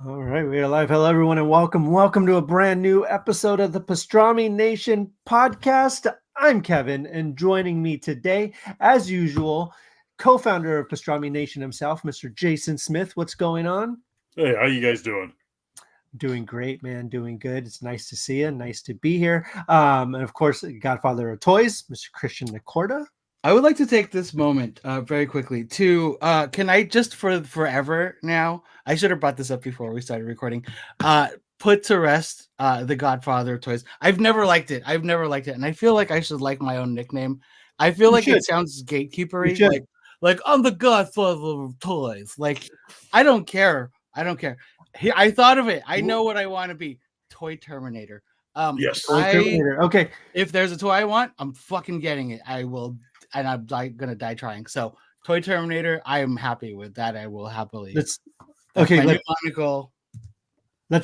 All right, we are live. Hello, everyone, and welcome to a brand new episode of the Pastrami Nation podcast. I'm Kevin, and joining me today, as usual, co-founder of Pastrami Nation himself, Mr. Jason Smith. What's going on? Hey, how you guys doing? Doing great, man. Doing good. It's nice to see you. Nice to be here. And of course, Godfather of Toys, Mr. Christian Nicorda. I would like to take this moment very quickly to can I just for forever now, I should have brought this up before we started recording, put to rest the Godfather of Toys. I've never liked it. And I feel like I should like my own nickname. I feel like it sounds gatekeepery, like I'm the Godfather of Toys. Like I don't care. I thought of it. I know what I want to be. Toy Terminator. Yes. Okay. If there's a toy I want, I'm fucking getting it. I will, and I'm gonna die trying. So, Toy Terminator, I am happy with that. I will happily. Let's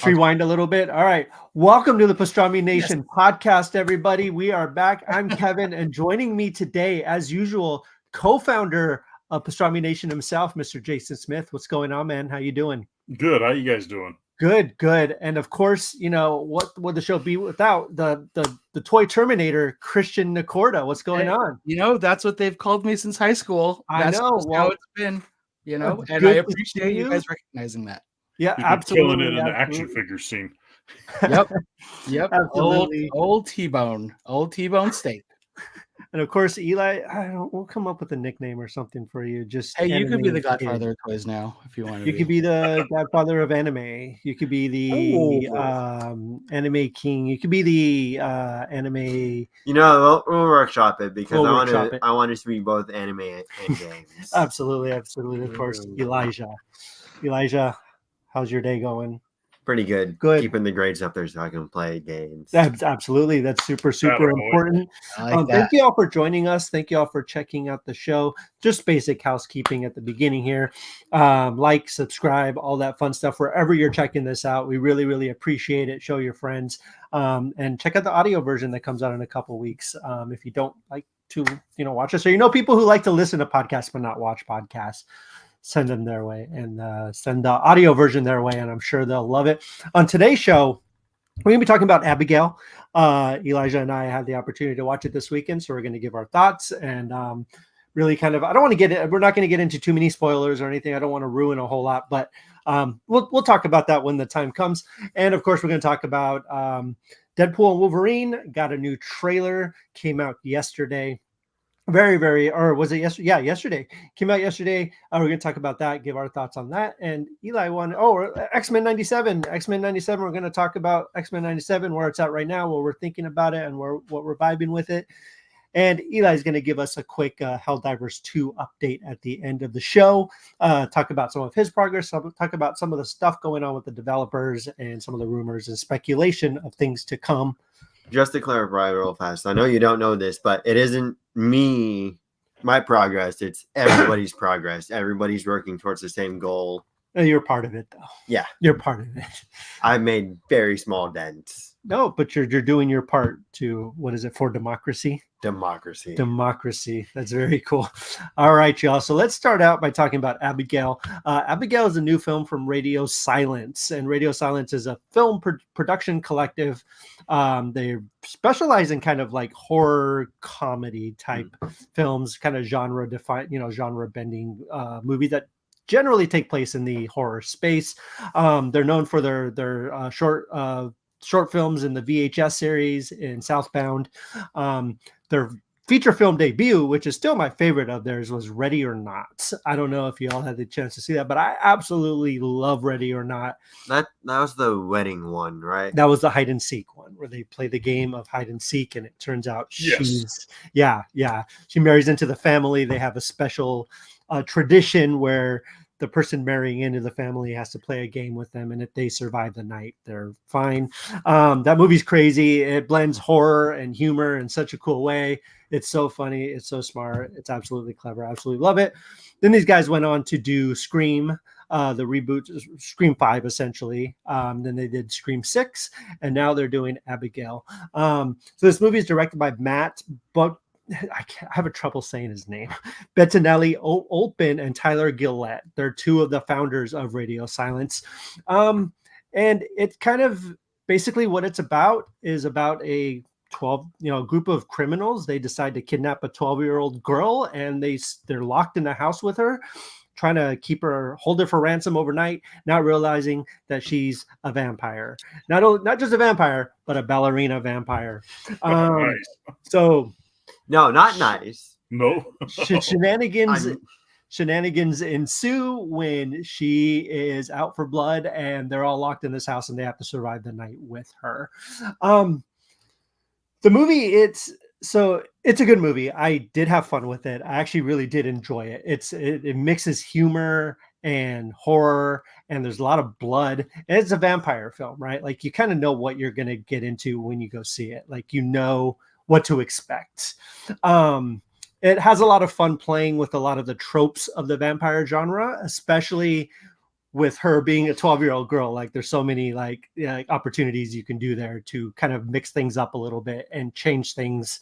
rewind a little bit. All right. Welcome to the Pastrami Nation podcast, everybody. We are back. I'm Kevin, and joining me today, as usual, co-founder of Pastrami Nation himself, Mr. Jason Smith. What's going on, man? How you doing? Good. How you guys doing? Good. And of course, you know, what would the show be without the Toy Terminator, Christian Nicorda? What's going on? You know, that's what they've called me since high school. That's how it's been, you know, and I appreciate you guys recognizing that. Yeah, You've absolutely. Killing it in the action figure scene. Yep. Old T-bone steak. And of course, Eli, we'll come up with a nickname or something for you. Just hey, you could be the Godfather of Toys now if you want to. You could be the Godfather of Anime. You could be the Anime King. You could be the Anime. You know, we'll workshop it because I want it to be both anime and games. Absolutely. Of course, Elijah, how's your day going? Pretty good. Keeping the grades up there so I can play games. Absolutely. That's super important. Thank you all for joining us. Thank you all for checking out the show. Just basic housekeeping at the beginning here. Like, subscribe, all that fun stuff wherever you're checking this out. We really, really appreciate it. Show your friends. And check out the audio version that comes out in a couple weeks. If you don't like to, watch us, or people who like to listen to podcasts but not watch podcasts, send them their way and send the audio version their way, and I'm sure they'll love it. On today's show, we're going to be talking about Abigail. Elijah and I had the opportunity to watch it this weekend, so we're going to give our thoughts and really kind of, we're not going to get into too many spoilers or anything. I don't want to ruin a whole lot, but we'll talk about that when the time comes. And of course, we're going to talk about Deadpool and Wolverine. Got a new trailer, came out yesterday. Or was it yesterday? Yeah, yesterday. Came out yesterday. We're going to talk about that, give our thoughts on that. And Eli X-Men 97. X-Men 97. We're going to talk about X-Men 97, where it's at right now, what we're thinking about it, and what we're vibing with it. And Eli's going to give us a quick Helldivers 2 update at the end of the show. Talk about some of his progress. Talk about some of the stuff going on with the developers and some of the rumors and speculation of things to come. Just to clarify real fast, I know you don't know this, but it isn't my progress. It's everybody's progress. Everybody's working towards the same goal. You're part of it, though. Yeah. You're part of it. I've made very small dents. No, but you're doing your part to, what is it, for democracy? Democracy. That's very cool. All right, y'all. So let's start out by talking about Abigail. Abigail is a new film from Radio Silence, and Radio Silence is a film production collective. They specialize in kind of like horror comedy type films, kind of genre bending movies that generally take place in the horror space. They're known for their short films in the VHS series in Southbound. Their feature film debut, which is still my favorite of theirs, was Ready or Not. I don't know if you all had the chance to see that, but I absolutely love Ready or Not. That was the wedding one, right? That was the hide and seek one where they play the game of hide and seek, and it turns out she marries into the family. They have a special tradition where the person marrying into the family has to play a game with them, and if they survive the night, they're fine. That movie's crazy. It blends horror and humor in such a cool way. It's so funny. It's so smart. It's absolutely clever. I absolutely love it. Then these guys went on to do Scream, the reboot, Scream 5, essentially. Then they did Scream 6, and now they're doing Abigail. So this movie is directed by Matt I have a trouble saying his name. Bettinelli Olpin and Tyler Gillette. They're two of the founders of Radio Silence. And it's kind of basically what it's about is about a group of criminals. They decide to kidnap a 12-year-old girl, and they're locked in a house with her, trying to hold her for ransom overnight, not realizing that she's a vampire. Not just a vampire, but a ballerina vampire. Nice. So no, not nice. No. Shenanigans ensue when she is out for blood, and they're all locked in this house, and they have to survive the night with her. The movie, it's a good movie. I did have fun with it. I actually really did enjoy it. It mixes humor and horror, and there's a lot of blood. And it's a vampire film, right? Like, you kind of know what you're going to get into when you go see it. Like, you know what to expect. It has a lot of fun playing with a lot of the tropes of the vampire genre, especially with her being a 12-year-old girl. Like, there's so many opportunities you can do there to kind of mix things up a little bit and change things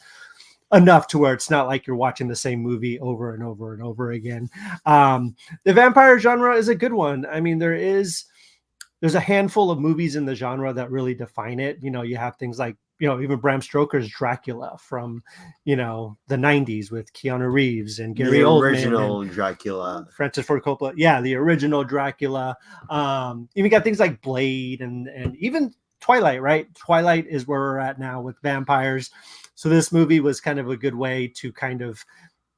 enough to where it's not like you're watching the same movie over and over and over again. The vampire genre is a good one. I mean, there's a handful of movies in the genre that really define it. You have things like, even Bram Stoker's Dracula from, the 90s with Keanu Reeves and Gary Oldman. The original Dracula. Francis Ford Coppola. Yeah, the original Dracula. Even got things like Blade and even Twilight, right? Twilight is where we're at now with vampires. So this movie was kind of a good way to kind of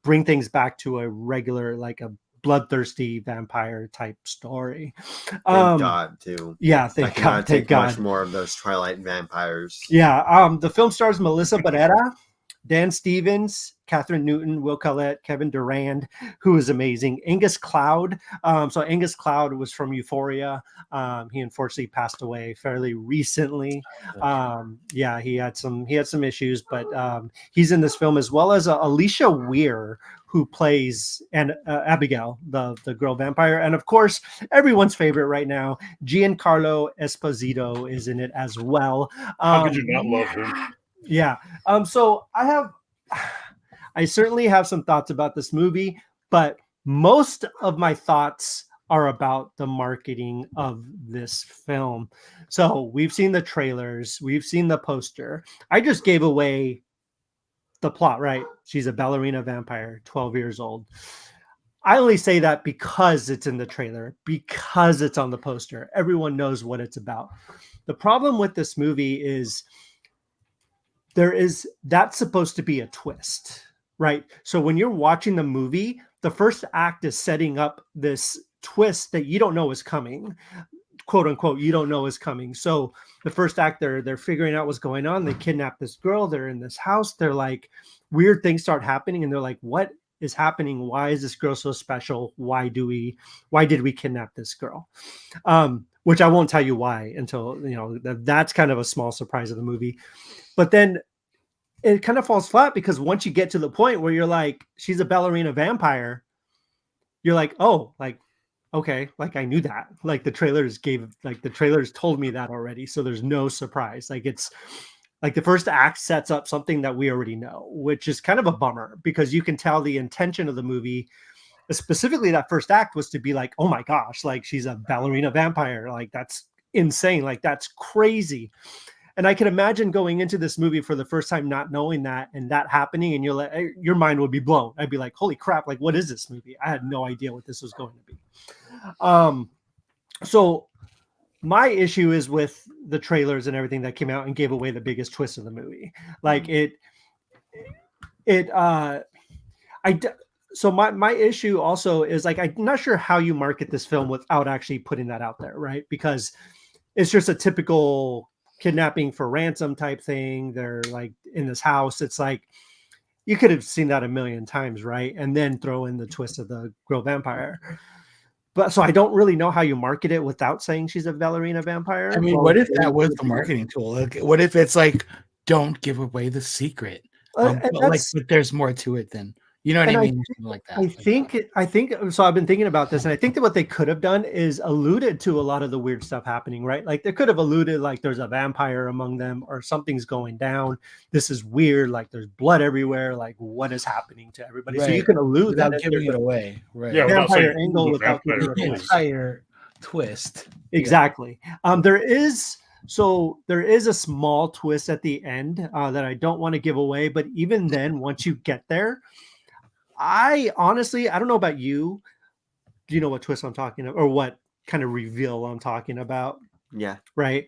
bring things back to a regular, like a bloodthirsty vampire type story. Thank God, too. Yeah, thank God. Much more of those Twilight vampires. Yeah, the film stars Melissa Barrera, Dan Stevens, Catherine Newton, Will Collette, Kevin Durand, who is amazing. Angus Cloud. So Angus Cloud was from Euphoria. He unfortunately passed away fairly recently. Yeah, he had some issues, but he's in this film, as well as Alicia Weir, who plays Abigail, the girl vampire. And of course, everyone's favorite right now, Giancarlo Esposito is in it as well. How could you not love him? Yeah. So I certainly have some thoughts about this movie, but most of my thoughts are about the marketing of this film. So we've seen the trailers, we've seen the poster. I just gave away the plot, right? She's a ballerina vampire, 12 years old. I only say that because it's in the trailer, because it's on the poster. Everyone knows what it's about. The problem with this movie is that's supposed to be a twist, right? So when you're watching the movie, the first act is setting up this twist that you don't know is coming, quote unquote, you don't know is coming. So the first act, they're figuring out what's going on. They kidnap this girl. They're in this house. They're like, weird things start happening, and they're like, what is happening? Why is this girl so special? Why did we kidnap this girl? Which I won't tell you why until, that's kind of a small surprise of the movie. But then it kind of falls flat, because once you get to the point where you're like, she's a ballerina vampire, you're like, oh, like, okay, like I knew that. Like the trailers told me that already. So there's no surprise. Like, it's like the first act sets up something that we already know, which is kind of a bummer, because you can tell the intention of the movie, specifically that first act, was to be like, oh my gosh, like she's a ballerina vampire. Like, that's insane. Like, that's crazy. And I can imagine going into this movie for the first time, not knowing that, and that happening, and your mind would be blown. I'd be like, holy crap, like, what is this movie? I had no idea what this was going to be. So my issue is with the trailers and everything that came out and gave away the biggest twist of the movie. Like so my issue also is, like, I'm not sure how you market this film without actually putting that out there, right? Because it's just a typical kidnapping for ransom type thing. They're like in this house. It's like, you could have seen that a million times, right? And then throw in the twist of the girl vampire. But so I don't really know how you market it without saying she's a ballerina vampire. I mean, what if that was the marketing tool? Like, what if it's like, don't give away the secret? But there's more to it than, You know what And I mean? Like that. I think so. I've been thinking about this, and I think that what they could have done is alluded to a lot of the weird stuff happening, right? Like they could have alluded like there's a vampire among them or something's going down. This is weird. Like there's blood everywhere. Like what is happening to everybody? So you can allude without that giving it away. Right. Yeah, vampire angle without vampire giving it away. Entire twist. Exactly. There is a small twist at the end that I don't want to give away, but even then, once you get there, I honestly, I don't know about you. Do you know what twist I'm talking about or what kind of reveal I'm talking about? Yeah. Right.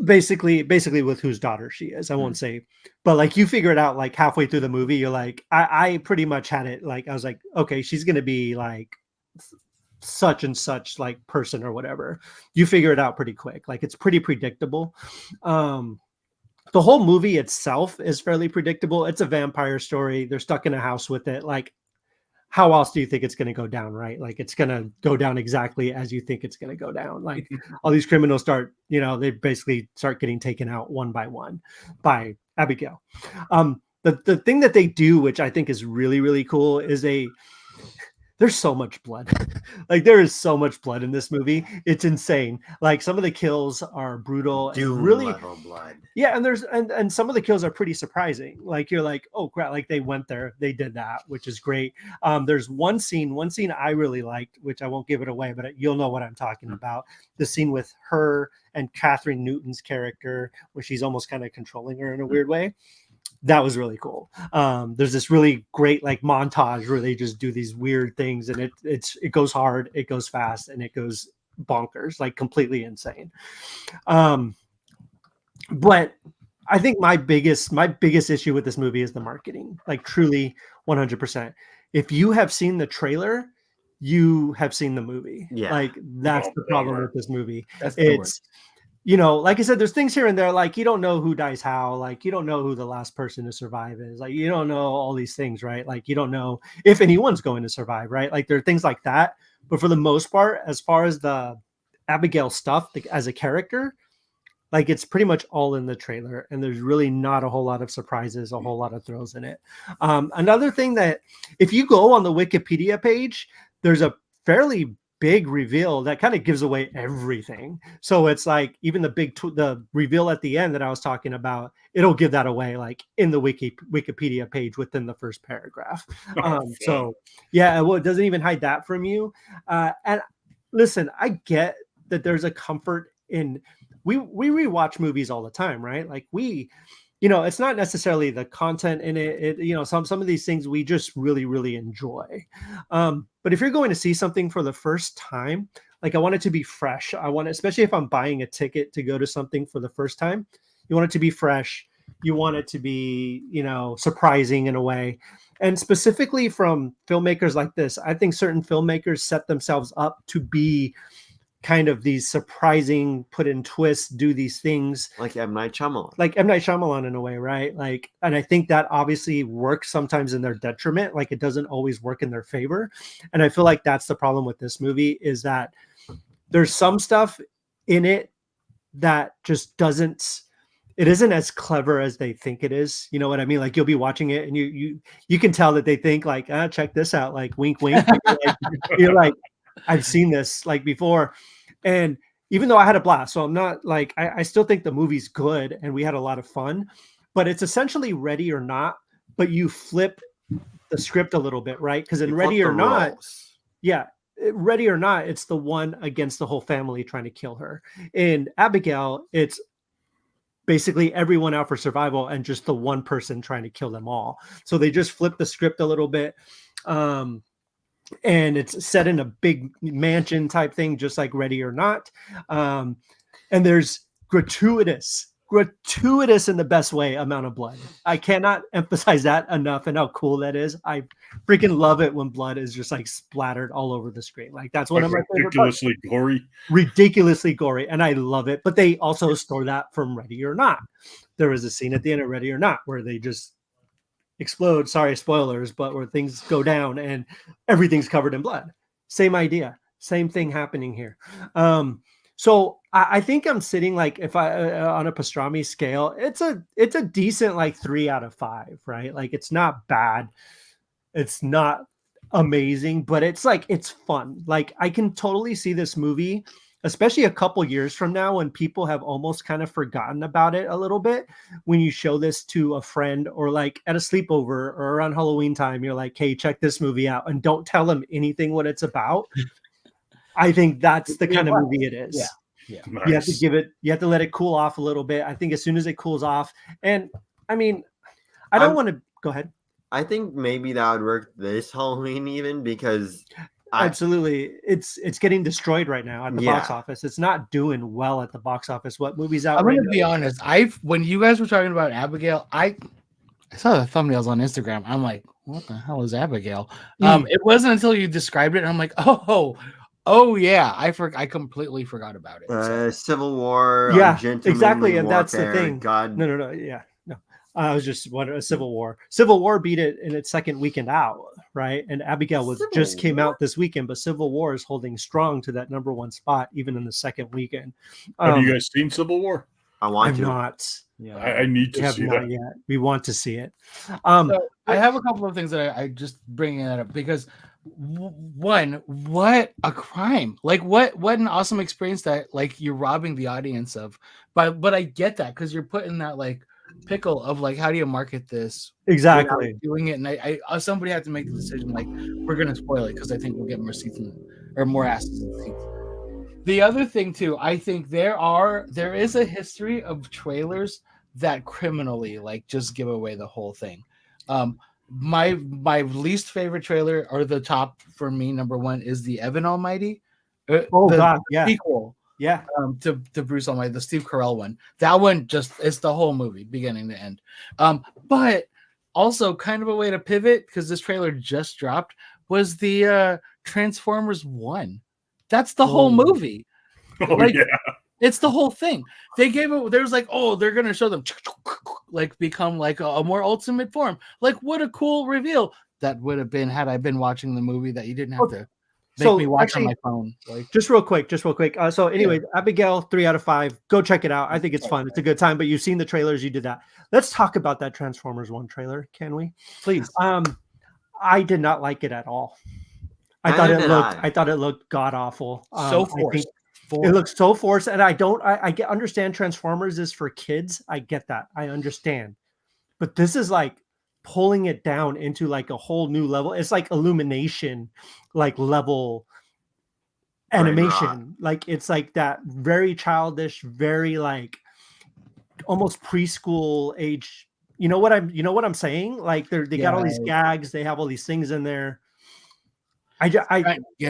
Basically with whose daughter she is. I won't say, but like you figure it out like halfway through the movie. You're like, I pretty much had it. Like, I was like, okay, she's going to be like such and such like person or whatever. You figure it out pretty quick. Like it's pretty predictable. The whole movie itself is fairly predictable. It's a vampire story. They're stuck in a house with it. Like, how else do you think it's going to go down, right? Like, it's going to go down exactly as you think it's going to go down. Like, all these criminals start, they basically start getting taken out one by one by Abigail. The thing that they do, which I think is really, really cool, is there's so much blood. Like there is so much blood in this movie. It's insane. Like some of the kills are brutal and really level blood. Yeah, and some of the kills are pretty surprising. Like you're like, oh crap, like they went there, they did that, which is great. There's one scene I really liked, which I won't give it away, but you'll know what I'm talking about. The scene with her and Catherine Newton's character, where she's almost kind of controlling her in a weird way. That was really cool. There's this really great like montage where they just do these weird things, and it goes hard, it goes fast, and it goes bonkers, like completely insane. But I think my biggest issue with this movie is the marketing, like truly 100%. If you have seen the trailer, you have seen the movie. Yeah. Like that's the problem with this movie. It's like I said, there's things here and there, like you don't know who dies how, like you don't know who the last person to survive is, like you don't know all these things, right? Like you don't know if anyone's going to survive, right? Like there are things like that. But for the most part, as far as the Abigail stuff, like, as a character, like it's pretty much all in the trailer, and there's really not a whole lot of surprises, a whole lot of thrills in it. Another thing that if you go on the Wikipedia page, there's a fairly big reveal that kind of gives away everything. So it's like even the reveal at the end that I was talking about, it'll give that away like in the Wikipedia page within the first paragraph. So yeah, well, it doesn't even hide that from you. And listen, I get that there's a comfort in we rewatch movies all the time, right? Like it's not necessarily the content in it. Some of these things we just really, really enjoy. But if you're going to see something for the first time, like I want it to be fresh. Especially if I'm buying a ticket to go to something for the first time, you want it to be fresh. You want it to be, surprising in a way. And specifically from filmmakers like this, I think certain filmmakers set themselves up to be kind of these surprising put in twists, do these things like M. Night Shyamalan in a way, right? Like, and I think that obviously works sometimes in their detriment. Like it doesn't always work in their favor. And I feel like that's the problem with this movie, is that there's some stuff in it that just it isn't as clever as they think it is. You know what I mean? Like you'll be watching it and you can tell that they think like, check this out, like wink, wink. You're like, I've seen this like before. And even though I had a blast, so I'm not like, I still think the movie's good and we had a lot of fun, but it's essentially Ready or Not, but you flip the script a little bit, right? Because in Ready or Not, Ready or Not, it's the one against the whole family trying to kill her. In Abigail, it's basically everyone out for survival and just the one person trying to kill them all. So they just flip the script a little bit. And it's set in a big mansion type thing, just like Ready or Not. And there's gratuitous in the best way amount of blood. I cannot emphasize that enough and how cool that is. I freaking love it when blood is just like splattered all over the screen. Like that's one of my favorite parts. Ridiculously gory. And I love it. But they also stole that from Ready or Not. There was a scene at the end of Ready or Not where they just explode, sorry, spoilers, but where things go down and everything's covered in blood. Same idea, same thing happening here. So I think I'm sitting like, if I on a pastrami scale, it's a decent like 3 out of 5, right? Like it's not bad. It's not amazing, but it's fun. Like I can totally see this movie, especially a couple years from now when people have almost kind of forgotten about it a little bit. When you show this to a friend or like at a sleepover or around Halloween time, you're like, hey, check this movie out, and don't tell them anything what it's about. I think that's the kind of movie it is. Yeah. Yeah. Nice. You have to let it cool off a little bit. I think as soon as it cools off, and I mean, I don't want to go ahead. I think maybe that would work this Halloween even because absolutely it's getting destroyed right now at the box office. It's not doing well at the box office. What movie's out? I'm going to be honest. When you guys were talking about Abigail, I saw the thumbnails on Instagram. I'm like, what the hell is Abigail? It wasn't until you described it, and I'm like, oh yeah, I completely forgot about it. Civil War, exactly, and warfare, that's the thing. God, no, yeah, no. I was just wondering, Civil War. Civil War beat it in its second weekend out, right? And Abigail came out this weekend, but Civil War is holding strong to that number one spot even in the second weekend. Have you guys seen Civil War? I've not. Yeah, I need to see that. Yet. We want to see it. So I have a couple of things that I just bringing that up because. One, what a crime! Like, what an awesome experience that like you're robbing the audience of. But I get that because you're put in that like pickle of like, how do you market this exactly doing it? And I somebody had to make the decision like we're gonna spoil it because I think we'll get more seats or more asses in the seats. The other thing too, I think there is a history of trailers that criminally like just give away the whole thing. My least favorite trailer, or the top for me, number one, is the Evan Almighty. Sequel. Yeah. To Bruce Almighty, the Steve Carell one. That one it's the whole movie, beginning to end. But also kind of a way to pivot because this trailer just dropped was the Transformers 1. That's the whole movie. It's the whole thing. They gave it. There's like, they're gonna show them like become like a more ultimate form. Like, what a cool reveal that would have been had I been watching the movie that you didn't have to make me watch on my phone. Like, just real quick. So anyway, Abigail, 3 out of 5. Go check it out. I think it's fun. It's a good time. But you've seen the trailers. You did that. Let's talk about that Transformers 1 trailer. Can we? Please. I did not like it at all. I thought it looked god awful. So forced. It looks so forced, and I understand Transformers is for kids. I get that. I understand. But this is like pulling it down into like a whole new level. It's like Illumination like level animation. Like it's like that very childish, very like almost preschool age. You know what I'm saying? Like they got all these gags, they have all these things in there. I get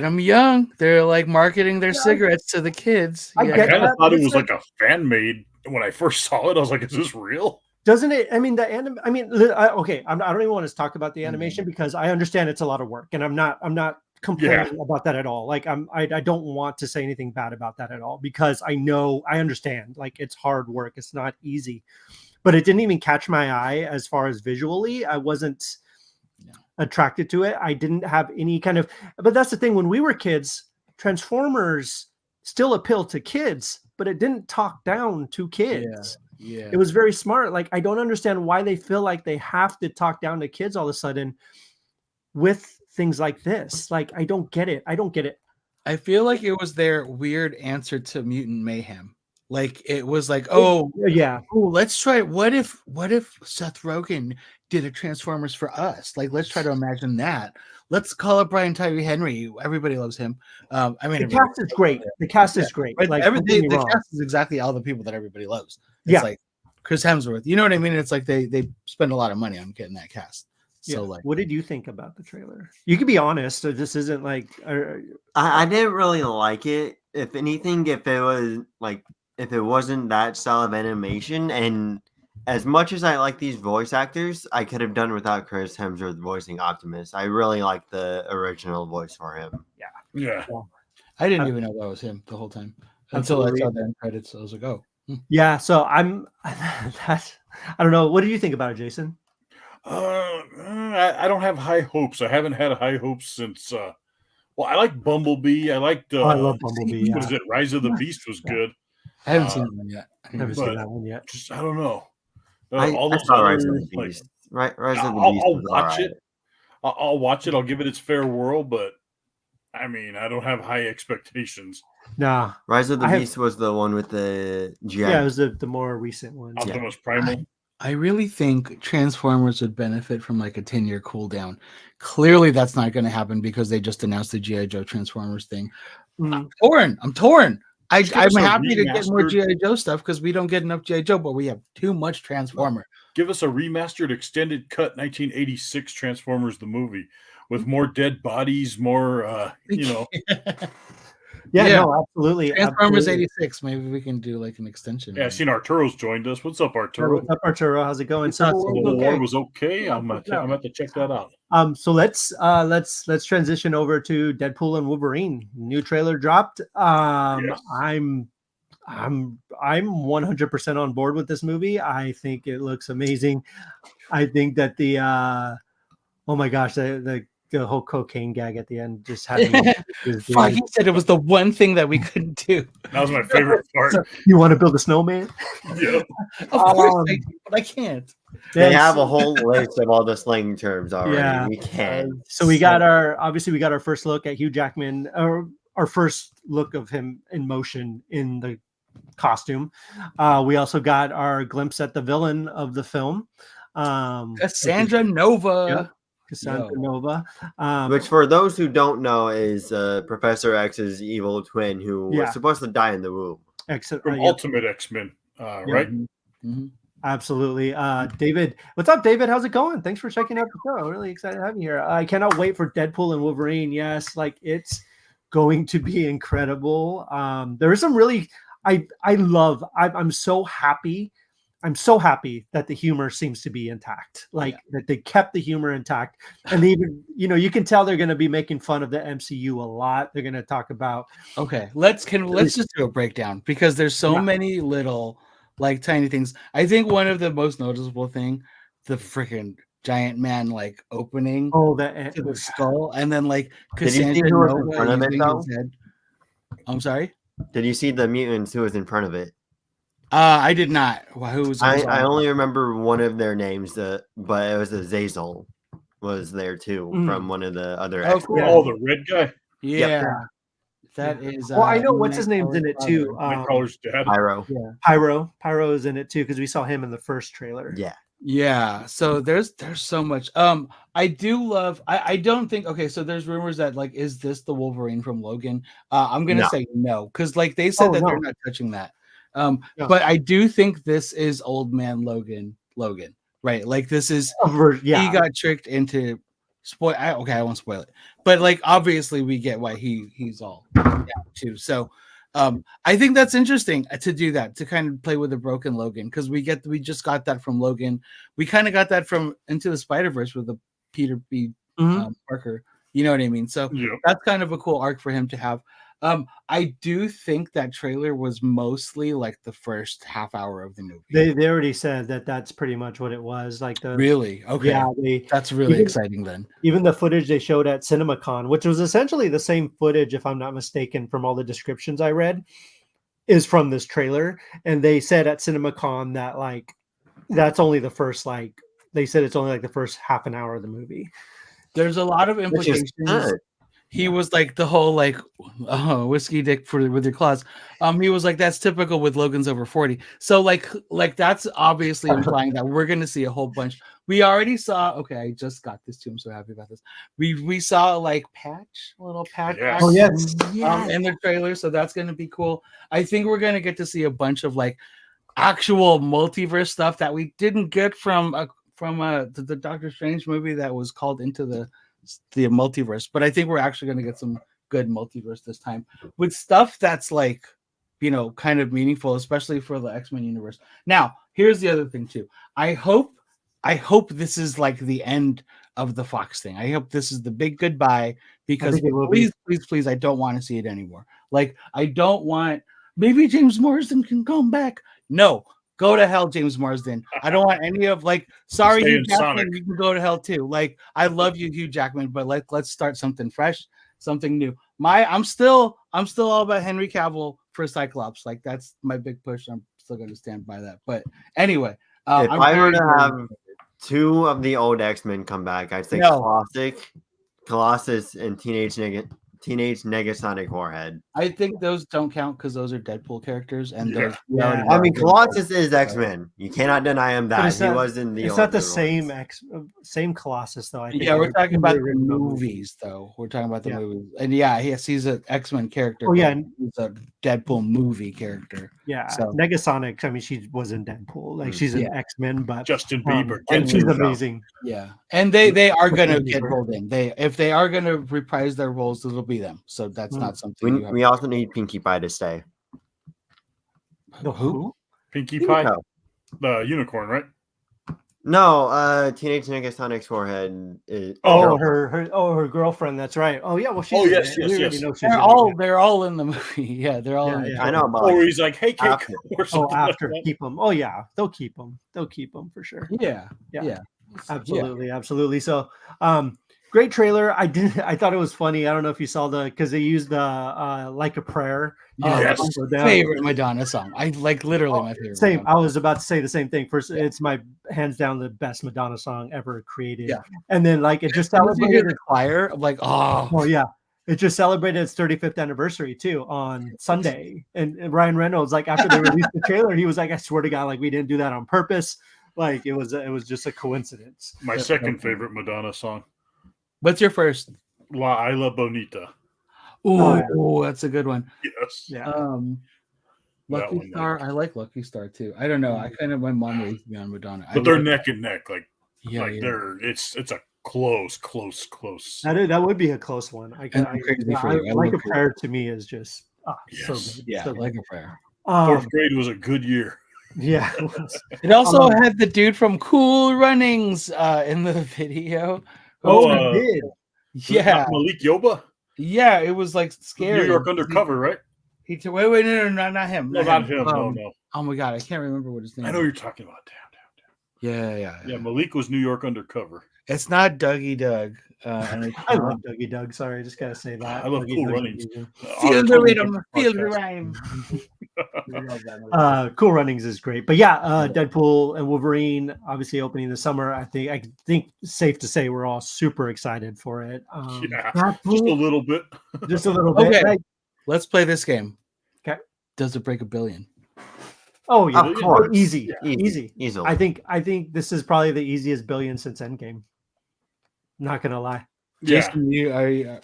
them young. They're like marketing their cigarettes to the kids. I kind of thought it was like a fan made when I first saw it. I was like, "Is this real?" Doesn't it? I mean, okay. I don't even want to talk about the animation because I understand it's a lot of work, and I'm not complaining about that at all. Like I don't want to say anything bad about that at all because I understand. Like it's hard work. It's not easy, but it didn't even catch my eye as far as visually. I wasn't attracted to it. I didn't have any kind of, but that's the thing. When we were kids, Transformers still appealed to kids, but it didn't talk down to kids. Yeah. It was very smart. Like, I don't understand why they feel like they have to talk down to kids all of a sudden with things like this. Like, I don't get it. I feel like it was their weird answer to Mutant Mayhem. Like it was like, let's try it. What if Seth Rogen did a Transformers for us? Like, let's try to imagine that. Let's call up Brian Tyree Henry. Everybody loves him. I mean, the cast is great. The cast is great. Like the cast is exactly all the people that everybody loves. It's like Chris Hemsworth. You know what I mean? It's like they spend a lot of money on getting that cast. So like, what did you think about the trailer? You can be honest. So this isn't like I didn't really like it. If anything, if it wasn't that style of animation, and as much as I like these voice actors, I could have done without Chris Hemsworth voicing Optimus. I really like the original voice for him. Yeah. I didn't even know that was him the whole time until I saw the end credits. I was like, oh. Yeah. So I don't know. What do you think about it, Jason? I don't have high hopes. I haven't had high hopes since. I like Bumblebee. I liked. I love Bumblebee. What is it? Rise of the Beast was good. I haven't seen that one yet. I haven't seen that one yet. Just I don't know. I saw Rise of the Beast. Rise of the Beast. I'll watch it. I'll watch it. I'll give it its fair whirl, but I mean, I don't have high expectations. Nah. Rise of the Beast was the one with the GI. Yeah, it was the more recent one. Optimus Primal. I really think Transformers would benefit from like a 10-year cooldown. Clearly, that's not going to happen because they just announced the G.I. Joe Transformers thing. I'm torn. I'm happy to get more G.I. Joe stuff because we don't get enough G.I. Joe, but we have too much Transformer. Give us a remastered extended cut 1986 Transformers the movie with more dead bodies, more Yeah, no, absolutely. Transformers 86. Maybe we can do like an extension. Yeah, I seen Arturo's joined us. What's up, Arturo? What's up, Arturo? How's it going? Civil War was okay. I'm about to check that out. So let's transition over to Deadpool and Wolverine. New trailer dropped. Yes. I'm 100% on board with this movie. I think it looks amazing. I think that the oh my gosh, the whole cocaine gag at the end just had me. Fuck, he said it was the one thing that we couldn't do. That was my favorite part. So, you want to build a snowman? Yeah. Of course I do, but I can't. They have a whole list of all the slang terms already. Yeah. We can't. So we got our first look at Hugh Jackman, or our first look of him in motion in the costume. We also got our glimpse at the villain of the film. Cassandra Nova. Yep. Cassandra Nova. Which, for those who don't know, is Professor X's evil twin who was supposed to die in the womb. From Ultimate X-Men, right? Mm-hmm. Absolutely. David, what's up, David? How's it going? Thanks for checking out the show. I'm really excited to have you here. I cannot wait for Deadpool and Wolverine. Yes, like it's going to be incredible. There is some really I'm so happy. I'm so happy that the humor seems to be intact, that they kept the humor intact. And even, you can tell they're going to be making fun of the MCU a lot. They're going to talk about. Okay. Let's just do a breakdown because there's so many little like tiny things. I think one of the most noticeable thing, the freaking giant man, like opening to the skull. And then like, Cassandra Nova using his head. I'm sorry. Did you see the mutants who was in front of it? I did not. Who was? I only remember one of their names, but it was Azazel was there too from one of the other. Oh, the red guy. Yeah, yep. That is. Well, I know what's his name's in it too. Nightcrawler's dad. Pyro. Yeah, Pyro is in it too because we saw him in the first trailer. Yeah. So there's so much. I do love. I don't think. Okay, so there's rumors that like, is this the Wolverine from Logan? I'm gonna say no because like they said they're not touching that. But I do think this is old man Logan, right? Like this is he got tricked into I won't spoil it, but like obviously we get why he's all down too. So I think that's interesting to do that, to kind of play with a broken Logan, because we just got that from Logan. We kind of got that from Into the Spider-Verse with the Peter B. Parker. You know what I mean? So that's kind of a cool arc for him to have. I do think that trailer was mostly like the first half hour of the movie. They already said that that's pretty much what it was. Like really? Okay. Yeah, that's really exciting then. Even the footage they showed at CinemaCon, which was essentially the same footage, if I'm not mistaken, from all the descriptions I read, is from this trailer. And they said at CinemaCon that like that's only the first they said it's only like the first half an hour of the movie. There's a lot of implications. He was like the whole like whiskey dick with your claws. He was like, that's typical with Logan's over 40. So like that's obviously implying that we're gonna see a whole bunch. We already saw. Okay, I just got this too. I'm so happy about this. We saw like a little patch. Yes. Oh yes. In the trailer, so that's gonna be cool. I think we're gonna get to see a bunch of like actual multiverse stuff that we didn't get from the Doctor Strange movie that was called Into the Multiverse, but I think we're actually going to get some good multiverse this time with stuff that's like, kind of meaningful, especially for the X-Men universe. Now, here's the other thing too. I hope this is like the end of the Fox thing. I hope this is the big goodbye, because please, I don't want to see it anymore. Like, I don't want. Maybe James Marsden can come back. No. Go to hell, James Marsden. I don't want any of sorry, Hugh Jackman, you can go to hell too. Like, I love you, Hugh Jackman, but let's start something fresh, something new. I'm still all about Henry Cavill for Cyclops. Like, that's my big push. I'm still going to stand by that. But anyway, 2 of the old X-Men come back. I'd say No. Colossus, and Teenage Negasonic Warhead. I think those don't count because those are Deadpool characters, and Yeah. those. We already I know mean, those. Colossus is X-Men. You cannot deny him that. it's He not, was in the it's not the older same same Colossus though. I think Yeah, we're in talking about the original movies, though. We're talking about the Yeah. movies, and he's an X-Men character. Oh, yeah. but he's a Deadpool movie character. Yeah, So- Negasonic. I mean, she was in Deadpool. Like she's in X-Men, but Justin Bieber. and get she's yourself. amazing. Yeah, and they are going to Justin get Bieber. pulled in. If they are going to reprise their roles, it'll be them. So that's not something. We also need Pinkie Pie to stay. Who? Pinkie Pie, Pinkie the unicorn, right? No, Teenage Negasonic Warhead. Her girlfriend. That's right. Oh yeah. Well, she's in yes, it. yes, We already yes. know she's They're in it, all yeah. they're all in the movie. Yeah, they're all Yeah, in the yeah. I know about. Or he's like, "Hey, cake," After. or something. After like that. keep them. Oh yeah, they'll keep them. They'll keep them for sure. Yeah. Absolutely. So, great trailer. I thought it was funny. I don't know if you saw because they used the like a prayer. Yes. Favorite Madonna song. I like literally my favorite. Same. Madonna. I was about to say the same thing. First, it's my hands down the best Madonna song ever created. Yeah. And then like it just As soon as you hear celebrated. the choir, I'm like, oh, Oh yeah. It just celebrated its 35th anniversary too on Sunday. And Ryan Reynolds, like after they released the trailer, he was like, I swear to God, like we didn't do that on purpose. Like it was just a coincidence. My second favorite Madonna song, what's your first? La Isla Bonita. Oh, that's a good one. Yes. Yeah. Lucky one, Star. I like Lucky Star too. I don't know. I kind of my mom raised me on Madonna. But they're neck and neck. Like yeah. they're it's a close. That would be a close one. Like a prayer to me is just so good. Yeah, so like a prayer. Fourth grade was a good year. Yeah. It also had the dude from Cool Runnings in the video. Oh, it did. Yeah. Malik Yoba. Yeah, it was like scary. New York Undercover, right? Wait, no, not him. No, not him. No. Oh my God, I can't remember what his name. I know you're talking about. Damn. Yeah. Malik was New York Undercover. It's not Dougie Doug. And I love Dougie Doug. Sorry, I just gotta say that. I love Dougie Cool Doug's Runnings. amazing. Feel the rhythm, feel the rhyme. Cool Runnings is great, but yeah, Deadpool and Wolverine obviously opening this summer. I think safe to say we're all super excited for it. Just a little bit. Just a little bit. Okay, right? let's play this game. Okay. Does it break $1 billion? Oh yeah, Of course. easy. Easily. I think this is probably the easiest billion since Endgame. Not gonna lie. Yeah, Jason, you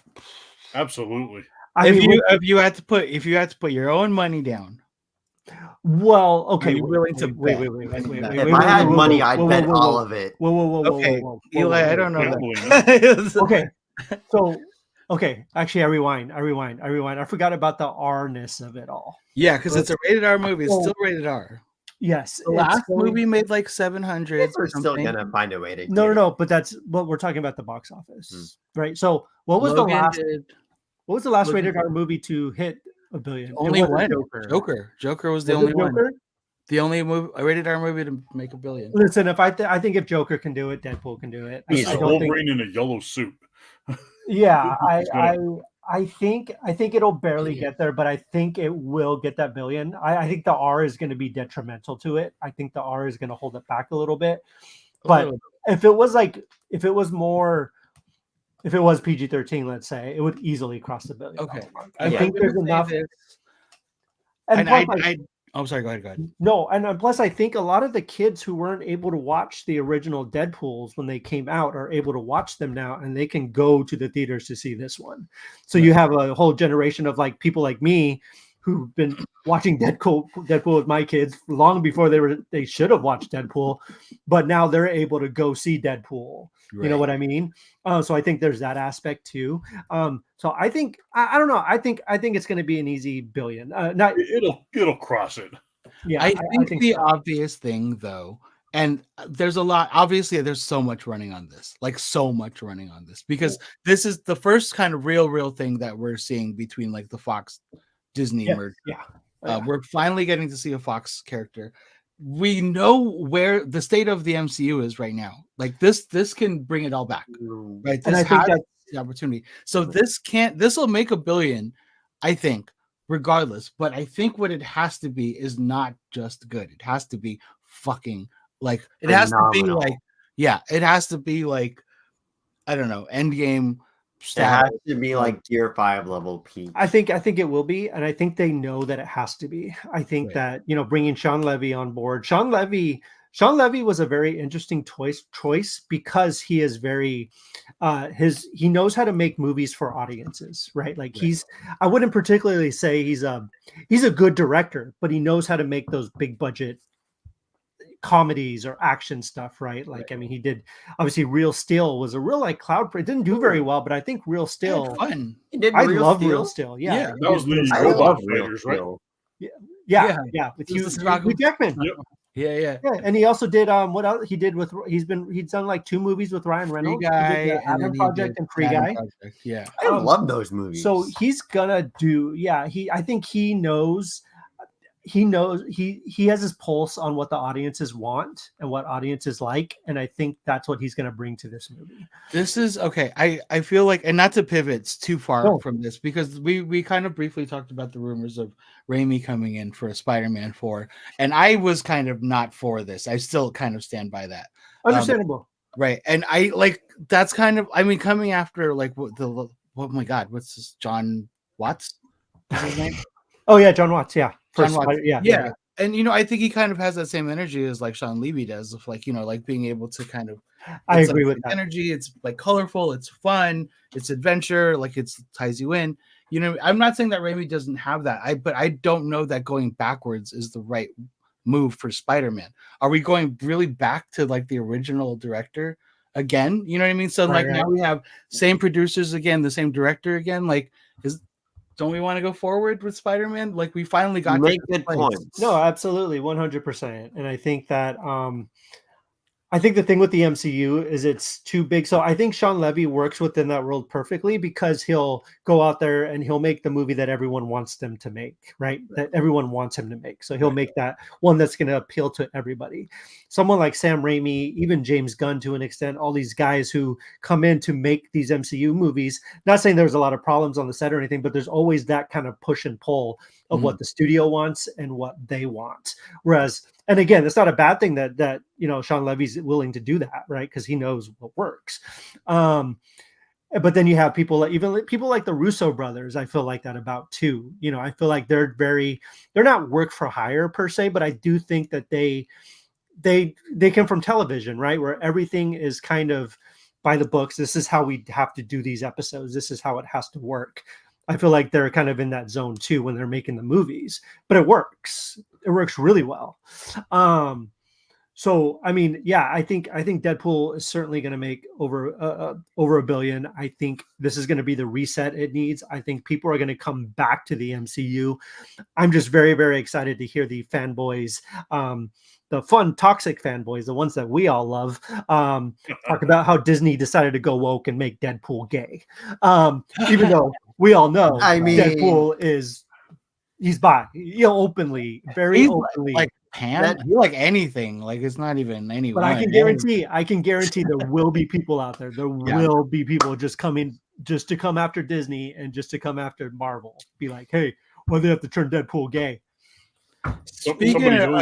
absolutely. if you had to put your own money down. Well, okay. Are you willing to wait. If I had money, I'd bet all of it. Whoa. Eli, I don't know Gambling, that. Okay. So, actually, I rewind. I forgot about the R-ness of it all. Yeah, because it's a rated R movie. It's still rated R. Yes. The last movie made like 700. We're still gonna find a way to. No. But that's what we're talking about, the box office, right? So, what was the last rated R movie to hit $1 billion? Only one. Joker was the only one. The only rated R movie to make $1 billion. Listen, if I think if Joker can do it, Deadpool can do it. It's Wolverine in a yellow suit. Yeah, I think it'll barely get there, but I think it will get that $1 billion. I think the R is going to be detrimental to it. I think the R is going to hold it back a little bit. But if it was PG-13, let's say, it would easily cross the $1 billion. Okay, I think there's enough. I'm sorry. Go ahead. No, and plus, I think a lot of the kids who weren't able to watch the original Deadpools when they came out are able to watch them now, and they can go to the theaters to see this one. So you have a whole generation of like people like me who've been watching Deadpool with my kids long before they should have watched Deadpool, but now they're able to go see Deadpool. Right. You know what I mean? So I think there's that aspect too. So I think I don't know. I think it's going to be an easy $1 billion. It'll cross it. Yeah, I think the obvious thing though, and there's a lot. Obviously, there's so much running on this, because this is the first kind of real thing that we're seeing between like the Fox Disney merger. Yeah. We're finally getting to see a Fox character. We know where the state of the MCU is right now. Like this can bring it all back, right? And I think that's the opportunity. So this will make $1 billion, I think, regardless. But I think what it has to be is not just good. It has to be fucking like it has to be like Yeah, it has to be like, I don't know, Endgame It style. has to be like Gear 5 level peak. I think it will be, and I think they know that it has to be. I think that bringing Sean Levy on board. Sean Levy was a very interesting choice because he is very he knows how to make movies for audiences, right? Like I wouldn't particularly say he's a good director, but he knows how to make those big budget comedies or action stuff, right? Like, I mean, he did obviously Real Steel was a real like cloud. It didn't do very well, but I think Real Steel, fun. I love Real Steel. Yeah, that was the I robot love Real fighters, right? Steel. Yeah. With Hugh Jackman. Yep. Yeah. And he also did what else he did with he's done like 2 movies with Ryan Reynolds. Free Guy, he did the Adam Project and Free Guy. Project. Yeah, I love those movies. So he's gonna do. Yeah, I think he knows. He has his pulse on what the audiences want and what audiences like, and I think that's what he's going to bring to this movie. This is okay. I feel like, and not to pivot too far from this, because we kind of briefly talked about the rumors of Raimi coming in for a Spider-Man 4, and I was kind of not for this. I still kind of stand by that. Understandable, right? And I like that's kind of, I mean, coming after like oh my God, what's this? John Watts? Is his name? Oh yeah, John Watts. Yeah. John Watts. Yeah. And I think he kind of has that same energy as like Sean Levy does, of like like being able to kind of. I agree with that energy. It's like colorful. It's fun. It's adventure. Like it ties you in. I'm not saying that Raimi doesn't have that. But I don't know that going backwards is the right move for Spider-Man. Are we going really back to like the original director again? You know what I mean? So now we have same producers again, the same director again. Like don't we want to go forward with Spider-Man? Like we finally got make good points. No, absolutely, 100%. And I think that I think the thing with the MCU is it's too big. So I think Sean Levy works within that world perfectly because he'll go out there and he'll make the movie that everyone wants them to make, right? That everyone wants him to make. So he'll make that one that's going to appeal to everybody. Someone like Sam Raimi, even James Gunn to an extent, all these guys who come in to make these MCU movies, not saying there's a lot of problems on the set or anything, but there's always that kind of push and pull of what the studio wants and what they want. Whereas, and again, it's not a bad thing that Sean Levy's willing to do that, right? Because he knows what works. But then you have people like the Russo brothers. I feel like that about too. I feel like they're not work for hire per se, but I do think that they come from television, right? Where everything is kind of by the books. This is how we have to do these episodes. This is how it has to work. I feel like they're kind of in that zone too when they're making the movies, but it works. It works really well. So, I mean, yeah, I think Deadpool is certainly going to make over $1 billion. I think this is going to be the reset it needs. I think people are going to come back to the MCU. I'm just very, very excited to hear the fanboys, the fun, toxic fanboys, the ones that we all love, talk about how Disney decided to go woke and make Deadpool gay. Even though we all know Deadpool he's bi, openly, very openly. Like pan, you like anything, like it's not even anyone. But I can guarantee there will be people out there. There will be people just coming just to come after Disney and just to come after Marvel. Be like, hey, why do they have to turn Deadpool gay? Speaking of,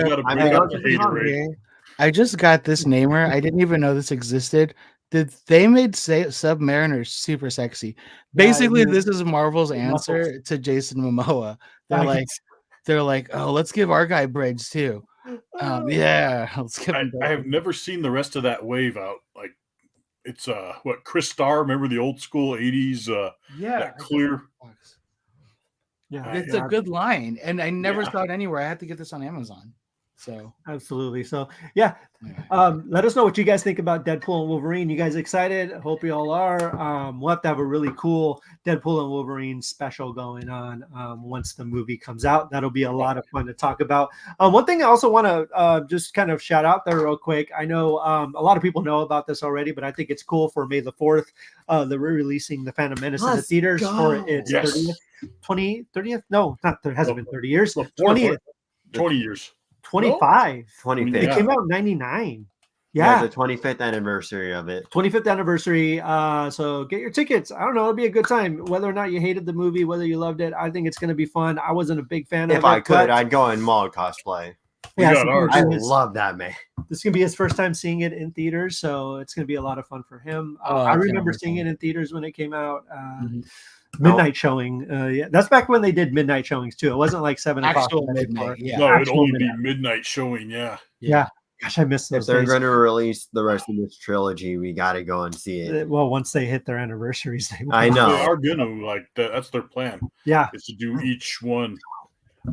I just got this namer. I didn't even know this existed. They made Submariner super sexy. Basically, this is Marvel's answer to Jason Momoa. They're like, oh, let's give our guy braids too. Let's give him. I have never seen the rest of that wave out. Like, it's Chris Starr. Remember the old school '80s? That clear. Yeah, it's a good line, and I never saw it anywhere. I had to get this on Amazon. So absolutely. So let us know what you guys think about Deadpool and Wolverine. You guys excited? I hope you all are. We'll have to have a really cool Deadpool and Wolverine special going on once the movie comes out. That'll be a lot of fun to talk about. One thing I also want to just kind of shout out there real quick. I know a lot of people know about this already, but I think it's cool for May the 4th. They're re-releasing The Phantom Menace in the theaters for its 30th? No, it hasn't been 30 years. 20th. 20 years. 25. 25th. It came out in 99. Yeah, the 25th anniversary of it. 25th anniversary. So get your tickets. I don't know. It'll be a good time. Whether or not you hated the movie, whether you loved it, I think it's going to be fun. I wasn't a big fan of it. If I could, I'd go in mall cosplay. Yeah, I love that, man. This is gonna be his first time seeing it in theaters, so it's gonna be a lot of fun for him. Oh, I remember seeing it in theaters when it came out. Mhm. Midnight showing. Yeah, that's back when they did midnight showings too. It wasn't like 7 o'clock. Actual midnight. Yeah. No, it'd Actual only midnight. be midnight showing. Yeah. Yeah. Gosh, I miss those If they're days. going to release the rest of this trilogy, we got to go and see it. Well, once they hit their anniversaries, they will. I know. They are gonna like that's their plan. Yeah, is to do each one.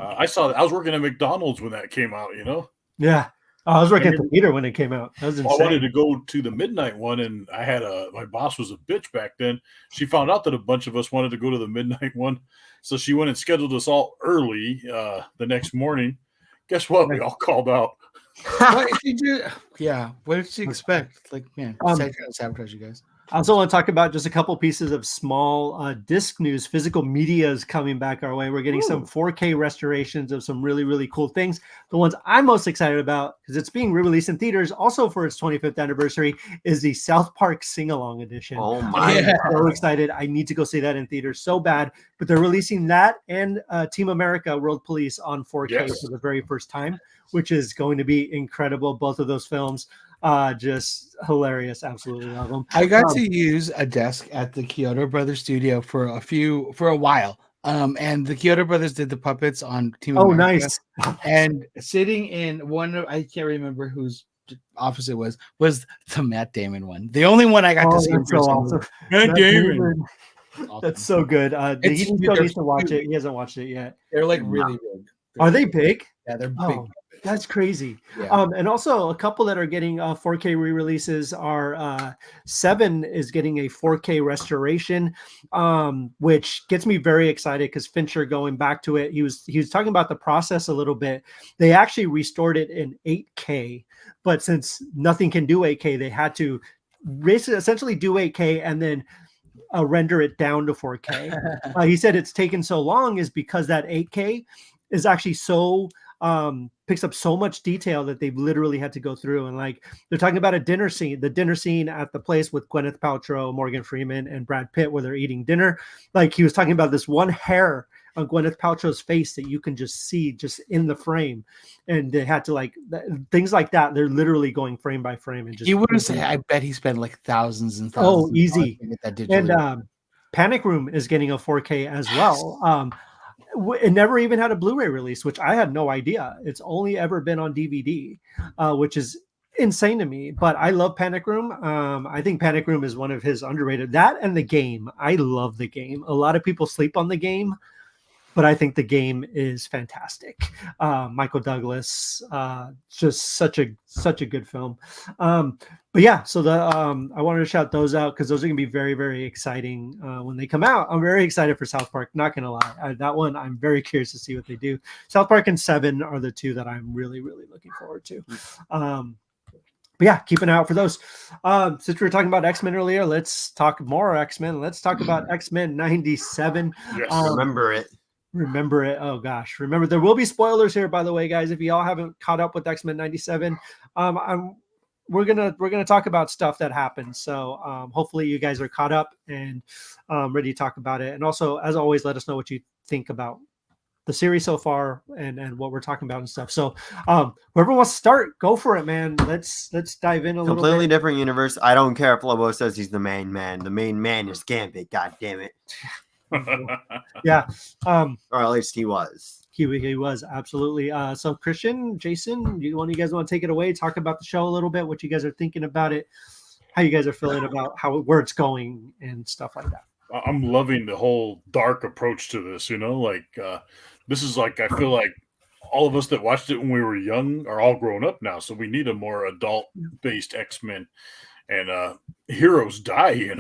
I saw that. I was working at McDonald's when that came out. You know. Yeah. Oh, I was working at the theater when it came out. That was insane. I wanted to go to the midnight one, and I had my boss was a bitch back then. She found out that a bunch of us wanted to go to the midnight one, so she went and scheduled us all early the next morning. Guess what? We all called out. What did you? Yeah. What did you expect? Like, man, sabotage you guys. I also want to talk about just a couple pieces of small disc news. Physical media is coming back our way. We're getting some 4K restorations of some really, really cool things. The ones I'm most excited about, because it's being re-released in theaters also for its 25th anniversary, is the South Park Sing-Along Edition. Oh my I'm so excited. I need to go see that in theaters so bad. But they're releasing that and Team America World Police on 4K for the very first time, which is going to be incredible. Both of those films. Just hilarious. Absolutely love them. I got to use a desk at the Kyoto Brothers studio for a while. And the Kyoto Brothers did the puppets on Team America. Nice. And sitting in one of, I can't remember whose office it was the Matt Damon one. The only one I got to see in person. So awesome. Matt Damon. Awesome. That's so good. He still needs to watch it. He hasn't watched it yet. They're like really big. Are they big? Yeah, they're big. That's crazy. Yeah. And also a couple that are getting 4K re-releases are 7 is getting a 4K restoration, which gets me very excited because Fincher going back to it. He was talking about the process a little bit. They actually restored it in 8K, but since nothing can do 8K, they had to essentially do 8K and then render it down to 4K. He said it's taken so long is because that 8K is actually so picks up so much detail that they've literally had to go through. And like they're talking about the dinner scene at the place with Gwyneth Paltrow, Morgan Freeman, and Brad Pitt where they're eating dinner. Like he was talking about this one hair on Gwyneth Paltrow's face that you can just see just in the frame, and they had to things like that. They're literally going frame by frame and just. You wouldn't say. I bet he spent like thousands and thousands. Oh, easy. To get that digitally. And Panic Room is getting a 4K as well. It never even had a Blu-ray release, which I had no idea. It's only ever been on DVD, which is insane to me. But I love Panic Room. I think Panic Room is one of his underrated. That and The Game. I love The Game. A lot of people sleep on The Game, but I think The Game is fantastic. Michael Douglas, just such a good film. But yeah, so I wanted to shout those out because those are going to be very, very exciting when they come out. I'm very excited for South Park. Not going to lie, that one I'm very curious to see what they do. South Park and 7 are the two that I'm really, really looking forward to. But yeah, keep an eye out for those. Since we were talking about X-Men earlier, let's talk more X-Men. Let's talk about X-Men 97. Yes. Remember it. Remember it. Oh gosh. Remember, there will be spoilers here, by the way, guys. If y'all haven't caught up with X-Men 97, we're gonna talk about stuff that happened. So hopefully you guys are caught up and ready to talk about it. And also, as always, let us know what you think about the series so far and what we're talking about and stuff. So whoever wants to start, go for it, man. Let's dive in a little bit. Completely different universe. I don't care if Lobo says he's the main man. The main man is Gambit. God damn it. Yeah. Or at least he was. He was absolutely. So Christian, Jason, one of you guys want to take it away? Talk about the show a little bit. What you guys are thinking about it? How you guys are feeling about where it's going and stuff like that. I'm loving the whole dark approach to this. This is like I feel like all of us that watched it when we were young are all grown up now, so we need a more adult-based X-Men. And heroes die,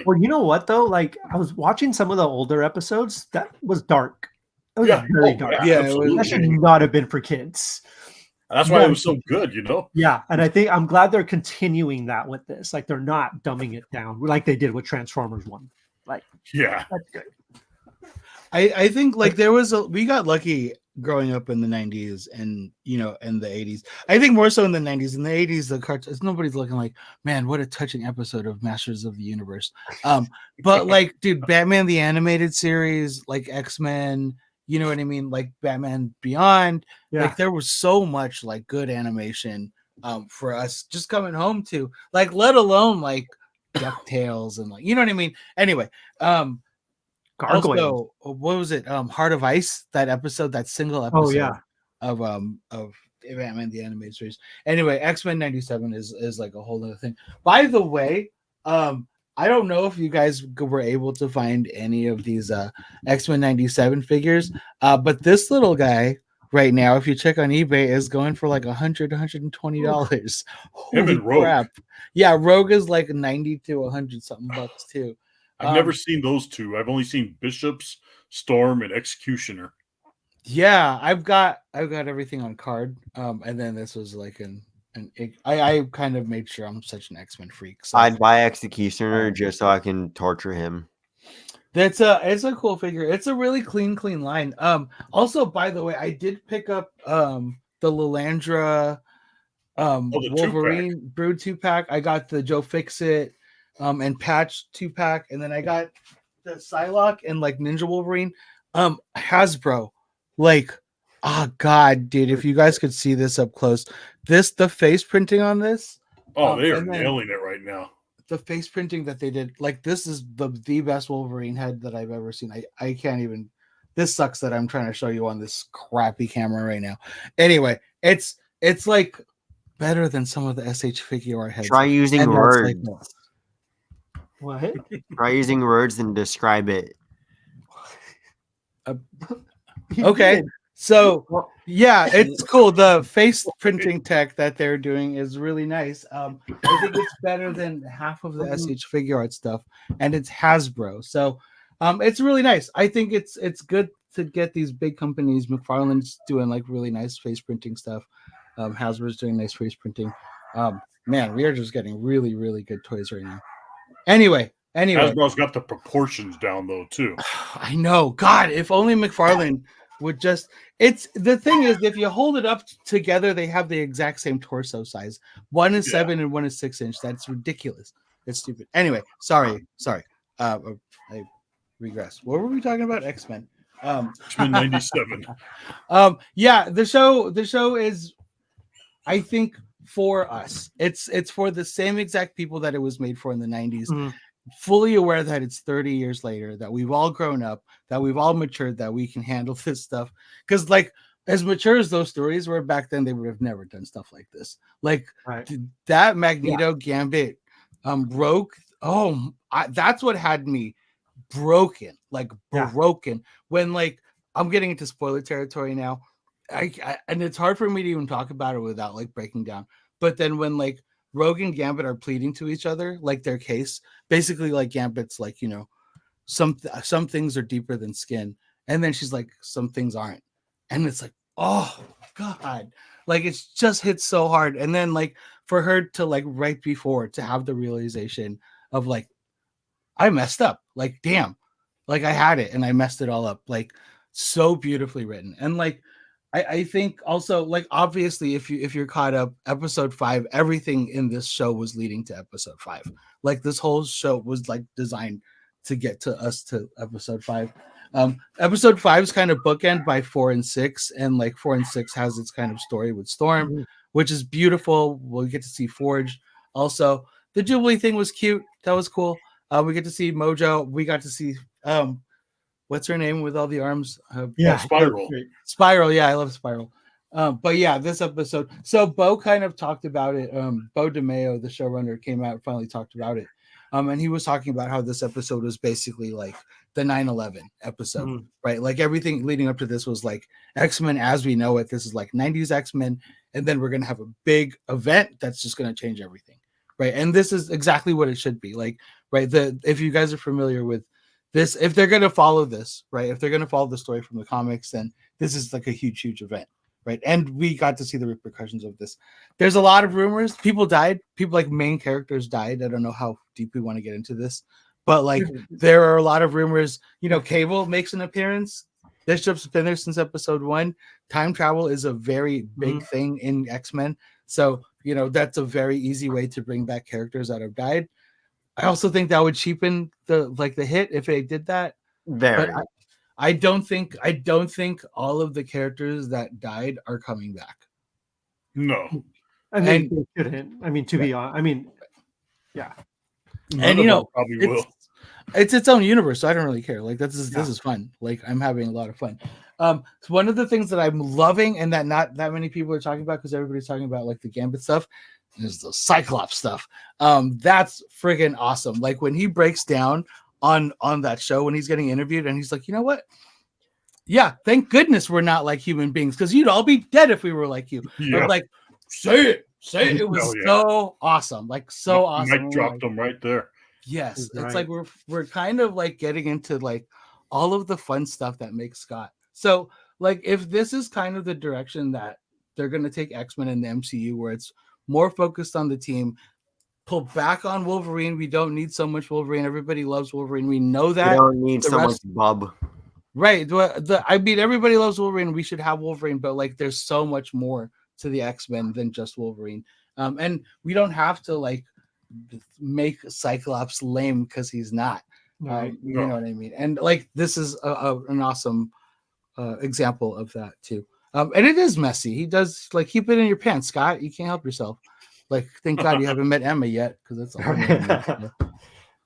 Well, you know what though? Like I was watching some of the older episodes. That was dark. It was very dark. Yeah, that should not have been for kids. That's why it was so good, Yeah, and I think I'm glad they're continuing that with this. Like they're not dumbing it down like they did with Transformers 1. Like, yeah, that's good. I think like we got lucky growing up in the 90s and in the 80s. I think more so in the 90s. In the 80s, the cartoons, nobody's looking like, man, what a touching episode of Masters of the Universe. But like, dude, Batman the animated series, like X-Men, You know what I mean? Like Batman Beyond. Yeah. Like there was so much like good animation for us just coming home to, like, let alone like DuckTales and, like, you know what I mean? Anyway, Gargoyles. also, what was it? Heart of Ice, that episode, that single episode Oh yeah. of Batman the Animated Series. Anyway, X-Men 97 is like a whole other thing. By the way, I don't know if you guys were able to find any of these X-Men 97 figures, but this little guy right now, if you check on eBay, is going for like $120. Holy crap. Yeah, Rogue is like 90 to 100 something bucks too. I've never seen those two. I've only seen Bishops, Storm, and Executioner. Yeah, I've got everything on card. And then this was like I kind of made sure I'm such an X-Men freak. So I'd buy Executioner just so I can torture him. It's a cool figure. It's a really clean line. Also, by the way, I did pick up the Lilandra Wolverine Brood 2-pack. I got the Joe Fixit and Patch 2-pack, and then I got the Psylocke and like Ninja Wolverine. Hasbro, like, oh god, dude, if you guys could see this up close, the face printing on this. Oh, they are nailing it right now. The face printing that they did, like, this is the best Wolverine head that I've ever seen. I can't even. This sucks that I'm trying to show you on this crappy camera right now. Anyway, it's like better than some of the SH figure art heads. Try using words. What? Try using words and describe it. Okay, so yeah, it's cool. The face printing tech that they're doing is really nice. I think it's better than half of the SH figure art stuff, and it's Hasbro, so it's really nice. I think it's good to get these big companies. McFarlane's doing like really nice face printing stuff. Hasbro's doing nice face printing. Man, we are just getting really, really good toys right now. Anyway, Hasbro's got the proportions down though too. I know. God, if only McFarlane would just. It's the thing is, if you hold it up together, they have the exact same torso size. One is 7 and one is 6 inch. That's ridiculous. It's stupid. Anyway, sorry. I regress. What were we talking about? X-Men. X-Men 97. Yeah, the show is, I think, for us. It's for the same exact people that it was made for in the 90s. Mm-hmm. Fully aware that it's 30 years later, that we've all grown up, that we've all matured, that we can handle this stuff. Because, like, as mature as those stories were back then, they would have never done stuff like this. Like, that Magneto Gambit Rogue. That's what had me broken. Like, broken. When, like, I'm getting into spoiler territory now. And it's hard for me to even talk about it without, like, breaking down. But then when, like, Rogue and Gambit are pleading to each other, like their case, basically, like, Gambit's like, you know, some things are deeper than skin, and then she's like, some things aren't, and it's like, oh god, like, it's just hit so hard. And then, like, for her to, like, right before, to have the realization of, like, I messed up, like, damn, like, I had it and I messed it all up, like, so beautifully written. And, like, I think also, like, obviously, if you're caught up, episode 5, everything in this show was leading to episode 5. Like, this whole show was, like, designed to get to us to episode 5. Episode 5 is kind of bookend by 4 and 6, and, like, 4 and 6 has its kind of story with Storm, which is beautiful. We'll get to see Forge. Also, the Jubilee thing was cute. That was cool. We get to see Mojo. We got to see what's her name with all the arms? Spiral. Yeah, I love Spiral. But yeah, this episode. So Bo kind of talked about it. Bo DeMeo, the showrunner, came out and finally talked about it. And he was talking about how this episode was basically like the 9/11 episode, right? Like, everything leading up to this was like X-Men as we know it. This is like 90s X-Men. And then we're going to have a big event that's just going to change everything, right? And this is exactly what it should be. Like, right, if you guys are familiar with this, if they're going to follow this, right, if they're going to follow the story from the comics, then this is like a huge event, right? And we got to see the repercussions of this. There's a lot of rumors. People died. People, like, main characters died. I don't know how deep we want to get into this, but, like, there are a lot of rumors. You know, Cable makes an appearance. Bishop's been there since episode 1. Time travel is a very big thing in X-Men. So, you know, that's a very easy way to bring back characters that have died. I also think that would cheapen the hit if they did that. Very. I don't think all of the characters that died are coming back. No. I mean, they shouldn't. I mean, to be honest, I mean, yeah. And you know, probably will. It's its own universe, so I don't really care. Like this is fun. Like I'm having a lot of fun. So one of the things that I'm loving and that not that many people are talking about because everybody's talking about like the Gambit stuff is the Cyclops stuff. That's friggin' awesome. Like when he breaks down on that show when he's getting interviewed and he's like, you know what? Yeah, thank goodness we're not like human beings because you'd all be dead if we were like you. Yeah. But like, say it. It was so awesome. Like so awesome. Mike dropped them right there. Yes, it's like we're kind of like getting into like all of the fun stuff that makes Scott. So like if this is kind of the direction that they're going to take X-Men in the MCU where it's more focused on the team, pull back on Wolverine. We don't need so much Wolverine. Everybody loves Wolverine. We know that. We don't need so much Bub. Right. I mean, everybody loves Wolverine. We should have Wolverine, but like there's so much more to the X-Men than just Wolverine. And we don't have to like make Cyclops lame because he's not. You know what I mean? And like this is an awesome example of that too. And it is messy. He does like keep it in your pants, Scott. You can't help yourself. Like thank God you haven't met Emma yet because that's all.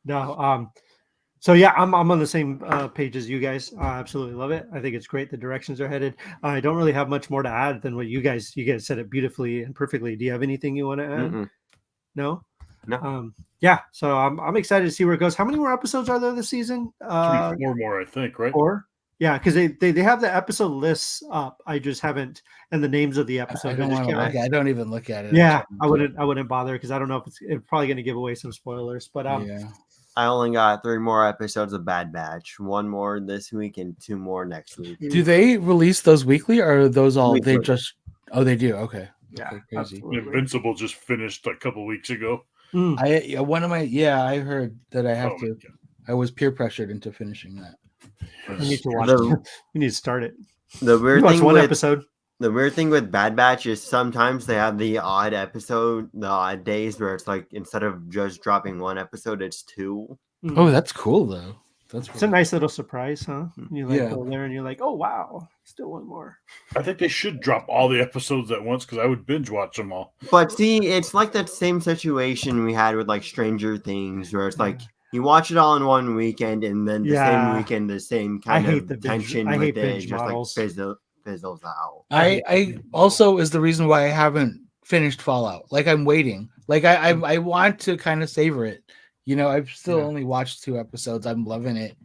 No. So yeah, I'm on the same page as you guys. I absolutely love it. I think it's great. The directions are headed. I don't really have much more to add than what you guys said it beautifully and perfectly. Do you have anything you want to add? Mm-mm. No. No. Yeah. So I'm excited to see where it goes. How many more episodes are there this season? 4 more, I think. Right. 4. Yeah, because they have the episode lists up. I just haven't, and the names of the episodes. I don't even look at it. Yeah, I wouldn't bother because I don't know if it's probably going to give away some spoilers. But yeah. I only got 3 more episodes of Bad Batch. 1 more this week and 2 more next week. Do they release those weekly or are those all weekly. they just? Oh, they do. Okay. Yeah, okay, crazy. Invincible just finished a couple weeks ago. I heard that I have to. I was peer pressured into finishing that. I need to watch it. We need to start it. The weird thing one with episode. The weird thing with Bad Batch is sometimes they have the odd episode, the odd days where it's like instead of just dropping 1 episode, it's 2. Oh, that's cool though. It's a nice little surprise, huh? You go there and you're like, oh wow, still 1 more. I think they should drop all the episodes at once because I would binge watch them all. But see, it's like that same situation we had with like Stranger Things, where it's like you watch it all in 1 weekend, and then the same weekend, the same kind of tension with it just models. like fizzles out. I also is the reason why I haven't finished Fallout. Like I'm waiting. Like I want to kind of savor it. You know, I've still only watched 2 episodes. I'm loving it.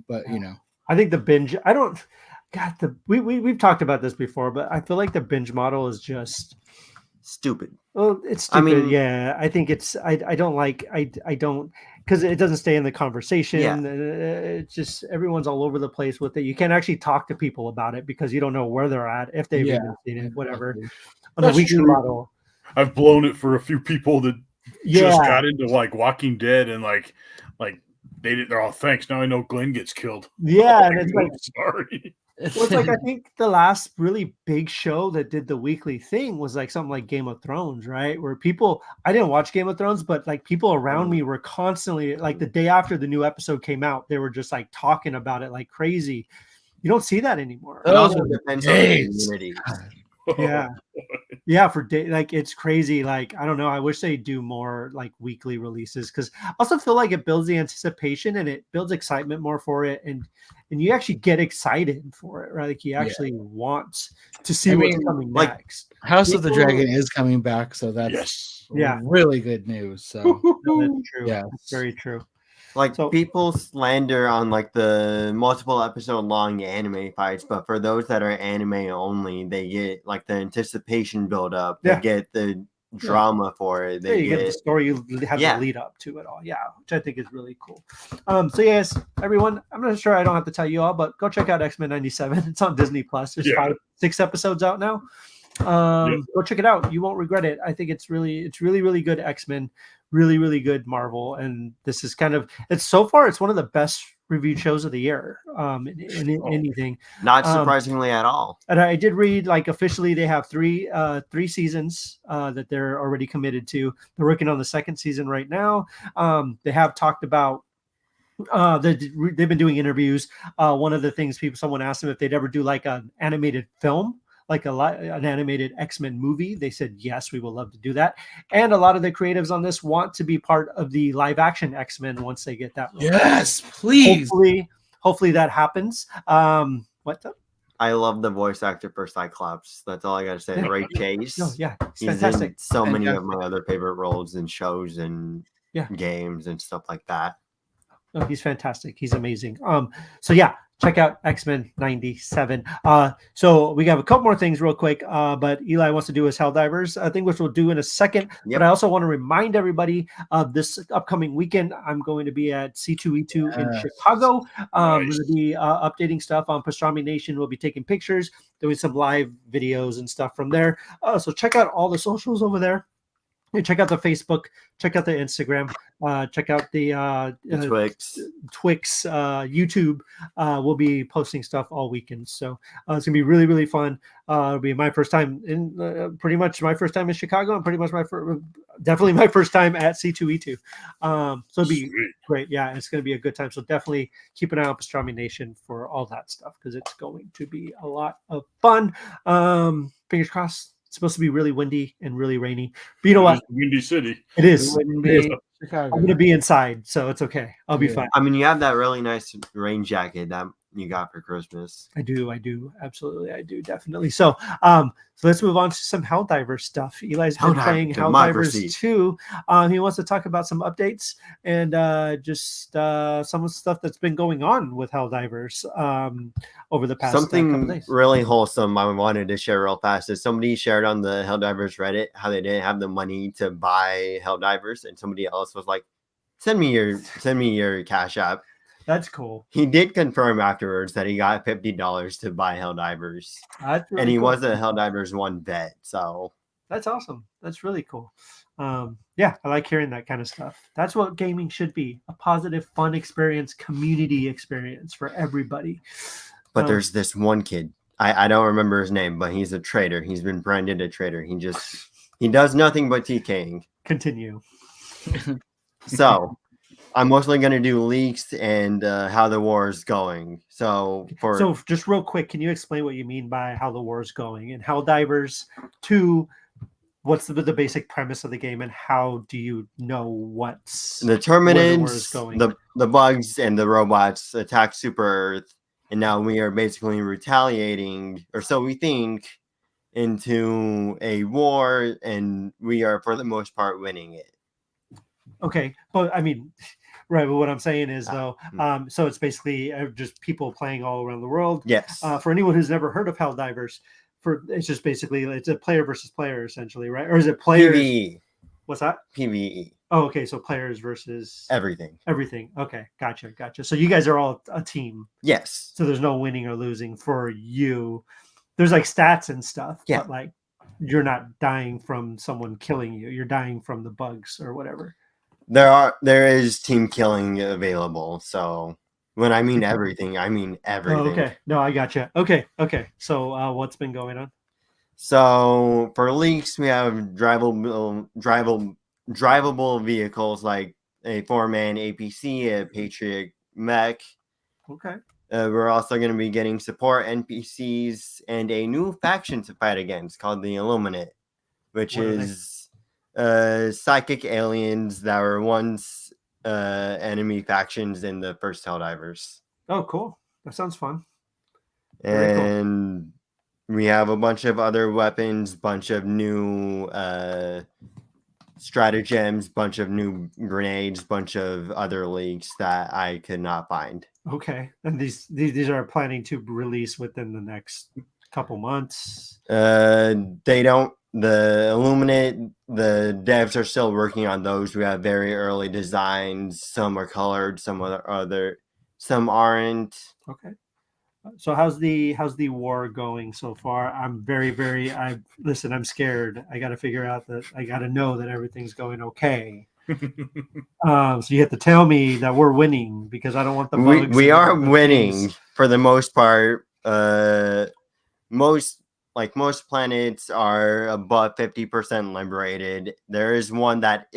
But you know, I think the binge. I don't. God, we've talked about this before, but I feel like the binge model is just stupid. Well, it's stupid. I mean, yeah, I think it's. I don't like. I don't because it doesn't stay in the conversation. Yeah. It's just everyone's all over the place with it. You can't actually talk to people about it because you don't know where they're at, if they've even seen it, whatever. On the weekly model, I've blown it for a few people that just got into like Walking Dead and like they're all thanks. Now I know Glenn gets killed. Yeah, and it's like sorry. Well, it's like I think the last really big show that did the weekly thing was like something like Game of Thrones, right? Where I didn't watch Game of Thrones, but like people around me were constantly like the day after the new episode came out, they were just like talking about it like crazy. You don't see that anymore. Those are depends on the community. Yeah, for day, like it's crazy. Like I don't know. I wish they do more like weekly releases because I also feel like it builds the anticipation and it builds excitement more for it, and you actually get excited for it, right? Like you actually want to see what's coming next. House of the Dragon is coming back, so that's really good news. So that's true. Yeah, that's very true. Like people slander on like the multiple episode long anime fights, but for those that are anime only, they get like the anticipation build up. They get the drama for it. They get the story. You have to lead up to it all. Yeah, which I think is really cool. So yes, everyone, I'm not sure I don't have to tell you all, but go check out X-Men 97. It's on Disney Plus. There's 6 episodes out now. Go check it out. You won't regret it. I think it's really good X-Men. Really, really good Marvel, and this is it's one of the best reviewed shows of the year. In anything, not surprisingly at all. And I did read like officially they have 3 seasons that they're already committed to. They're working on the 2nd season right now. They have talked about they've been doing interviews. One of the things someone asked them if they'd ever do like an animated film, like an animated X-Men movie. They said yes, we would love to do that. And a lot of the creatives on this want to be part of the live action X-Men once they get that. Yes, please. Hopefully that happens. I love the voice actor for Cyclops. That's all I gotta say. Ray Chase. Oh, yeah, he's fantastic. In so many of my other favorite roles in shows and games and stuff like that. Oh, he's fantastic. He's amazing. So yeah, check out X-Men 97. So we have a couple more things real quick. But Eli wants to do his Helldivers, I think, which we'll do in a second. Yep. But I also want to remind everybody of this upcoming weekend. I'm going to be at C2E2 in Chicago. I'm going to be updating stuff on Pastrami Nation. We'll be taking pictures, doing some live videos and stuff from there. So check out all the socials over there. Check out the Facebook, check out the Instagram, check out the Twix, YouTube. We'll be posting stuff all weekend, so it's gonna be really, really fun. It'll be my first time in, pretty much my first time in Chicago, and pretty much definitely my first time at C2E2. So it'll be great. Yeah, it's gonna be a good time. So definitely keep an eye on Pastrami Nation for all that stuff because it's going to be a lot of fun. Fingers crossed. It's supposed to be really windy and really rainy. But you know what? Windy City. It is. I'm going to be inside, so it's okay. I'll be fine. I mean, you have that really nice rain jacket that you got for Christmas. I do. Absolutely. I do. Definitely. So let's move on to some Helldiver stuff. Eli's been playing Helldivers 2. He wants to talk about some updates and just some of the stuff that's been going on with Helldivers over the past couple days. Really wholesome I wanted to share real fast is somebody shared on the Helldivers Reddit how they didn't have the money to buy Helldivers, and somebody else was like, send me your Cash App. That's cool. He did confirm afterwards that he got $50 to buy Helldivers. Really and he was a Helldivers 1 vet. So that's awesome. That's really cool. Yeah, I like hearing that kind of stuff. That's what gaming should be. A positive, fun experience, community experience for everybody. But there's this one kid. I don't remember his name, but he's a traitor. He's been branded a traitor. He does nothing but TKing. Continue. So I'm mostly going to do leaks and how the war is going. So just real quick, can you explain what you mean by how the war is going and Helldivers 2? What's the basic premise of the game, and how do you know what's the Terminids, the bugs, and the robots attack Super Earth, and now we are basically retaliating, or so we think, into a war, and we are for the most part winning it. Okay, but I mean, right. But what I'm saying is, though, so it's basically just people playing all around the world. Yes. For anyone who's never heard of Helldivers, it's just basically it's a player versus player, essentially, right? Or is it players? PvE. What's that? PvE. Oh, okay. So players versus everything. Okay, gotcha. So you guys are all a team. Yes. So there's no winning or losing for you. There's like stats and stuff, but like you're not dying from someone killing you. You're dying from the bugs or whatever. There is team killing available. So when I mean everything, I mean everything. Oh, okay. No, I gotcha. Okay. So what's been going on? So for leaks, we have drivable vehicles like a 4-man APC, a Patriot mech. Okay. We're also going to be getting support NPCs and a new faction to fight against called the Illuminate, which is psychic aliens that were once enemy factions in the first Helldivers. Oh, cool. That sounds fun. And we have a bunch of other weapons, bunch of new stratagems, bunch of new grenades, bunch of other leaks that I could not find. Okay. And these are planning to release within the next couple months? They don't. The Illuminate, the devs are still working on those. We have very early designs. Some are colored, some aren't. Okay. So how's the war going so far? I'm listen, I'm scared. I got to figure out that I got to know that everything's going okay. So you have to tell me that we're winning because I don't want the bugs. We are winning for the most part. Most planets are above 50% liberated. There is one that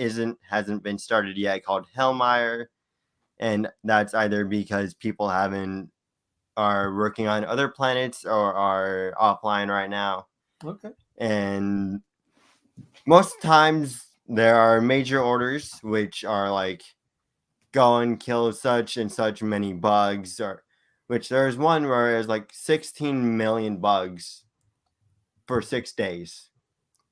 hasn't been started yet called Hellmire. and that's either because people are working on other planets or are offline right now. Okay. And most times there are major orders which are like go and kill such and such many bugs, or which there's one where there's like 16 million bugs for 6 days.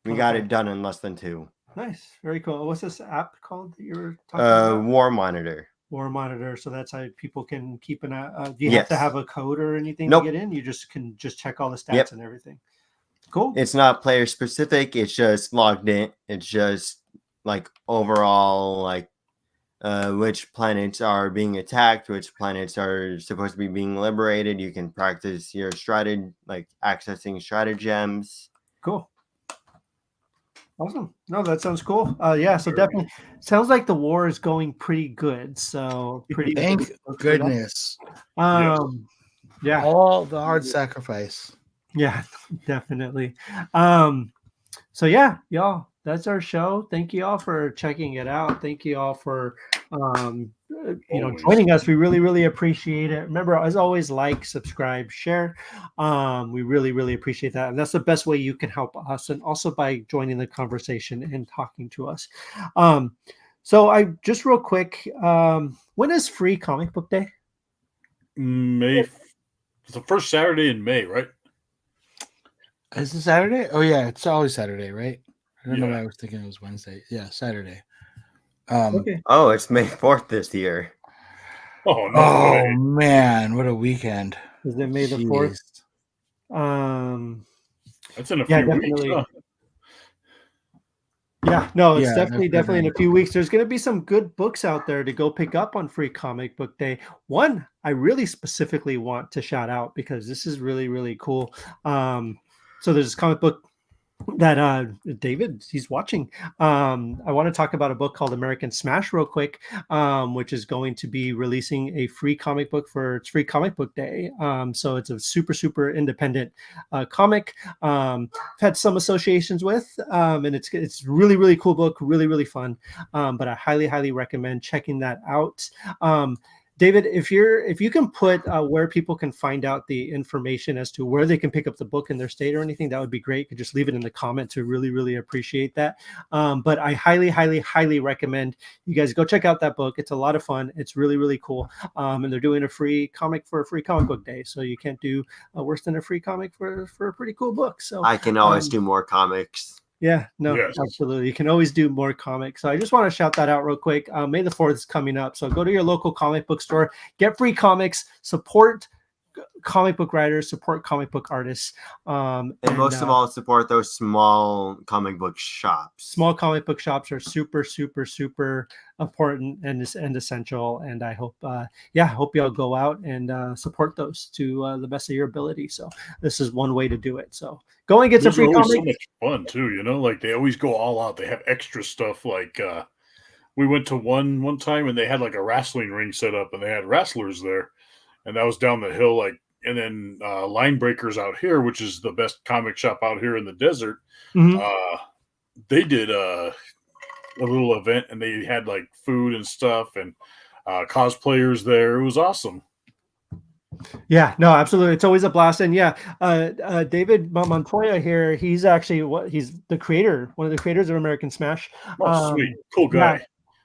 We got it done in less than 2. Nice. Very cool. What's this app called that you were talking about? War Monitor. War Monitor. So that's how people can keep an eye. Do you have to have a code or anything Nope. to get in? You just can check all the stats and everything. Cool. It's not player specific. It's just logged in. It's just like overall, like which planets are being attacked, which planets are supposed to be being liberated. You can practice your strategy, like accessing stratagems. Cool. Awesome. No, that sounds cool. Yeah, so definitely sounds like the war is going pretty good. So pretty thank goodness. Yeah. All the hard sacrifice. Yeah, definitely. So yeah, y'all, that's our show. Thank you all for checking it out. Thank you all for joining us. We really, really appreciate it. Remember, as always, like, subscribe, share. We really, really appreciate that. And that's the best way you can help us. And also by joining the conversation and talking to us. So I just real quick, when is Free Comic Book Day? May. It's the first Saturday in May, right? Is it Saturday? Oh yeah, it's always Saturday, right? I don't know why I was thinking it was Wednesday. Yeah, Saturday. Okay. Oh, it's May 4th this year. Oh no! Oh man, what a weekend! Is it May the 4th? That's in a few weeks. Huh? Yeah, no, it's definitely in a few weeks. There's going to be some good books out there to go pick up on Free Comic Book Day. One I really specifically want to shout out because this is really, really cool. So there's this comic book that David, he's watching. I want to talk about a book called American Smash real quick, which is going to be releasing a free comic book for its Free Comic Book Day. So it's a super, super independent comic. I've had some associations with, and it's really, really cool book, really, really fun. But I highly, highly recommend checking that out. David, if you can put where people can find out the information as to where they can pick up the book in their state or anything, that would be great. You could just leave it in the comments. We really, really appreciate that. But I highly, highly, highly recommend you guys go check out that book. It's a lot of fun. It's really, really cool. And they're doing a free comic for a Free Comic Book Day. So you can't do worse than a free comic for a pretty cool book. So I can always do more comics. Yeah, no, absolutely. You can always do more comics. So I just want to shout that out real quick. May the 4th is coming up. So go to your local comic book store, get free comics, support comic book writers, support comic book artists. And most of all, support those small comic book shops. Small comic book shops are super, super, super important and essential. And I hope, hope y'all go out and support those to the best of your ability. So this is one way to do it. So go and get some free comics. So much fun too, like they always go all out. They have extra stuff. Like we went to one time and they had like a wrestling ring set up and they had wrestlers there, and that was down the hill. And then Line Breakers out here, which is the best comic shop out here in the desert. Mm-hmm. They did a little event and they had like food and stuff and cosplayers there. It was awesome. Yeah, no, absolutely. It's always a blast. And David Montoya here, he's actually he's the creator, one of the creators of American Smash. Oh, sweet. Cool guy.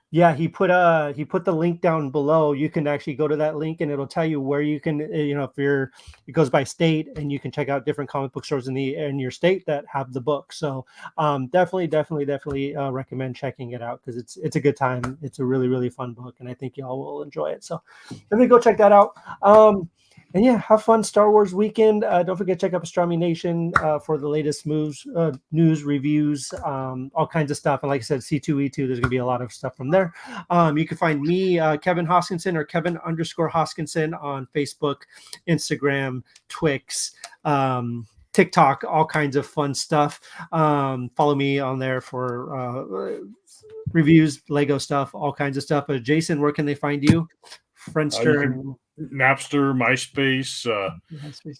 Yeah, he put the link down below. You can actually go to that link and it'll tell you where you can, if it goes by state, and you can check out different comic book stores in your state that have the book. So definitely recommend checking it out because it's a good time. It's a really, really fun book, and I think y'all will enjoy it. So definitely go check that out. And have fun Star Wars weekend. Don't forget to check out Pastrami Nation for the latest news, reviews, all kinds of stuff. And like I said, C2E2, there's going to be a lot of stuff from there. You can find me, Kevin Hoskinson, or Kevin_Hoskinson on Facebook, Instagram, Twix, TikTok, all kinds of fun stuff. Follow me on there for reviews, Lego stuff, all kinds of stuff. But Jason, where can they find you? Friendster. Napster, MySpace,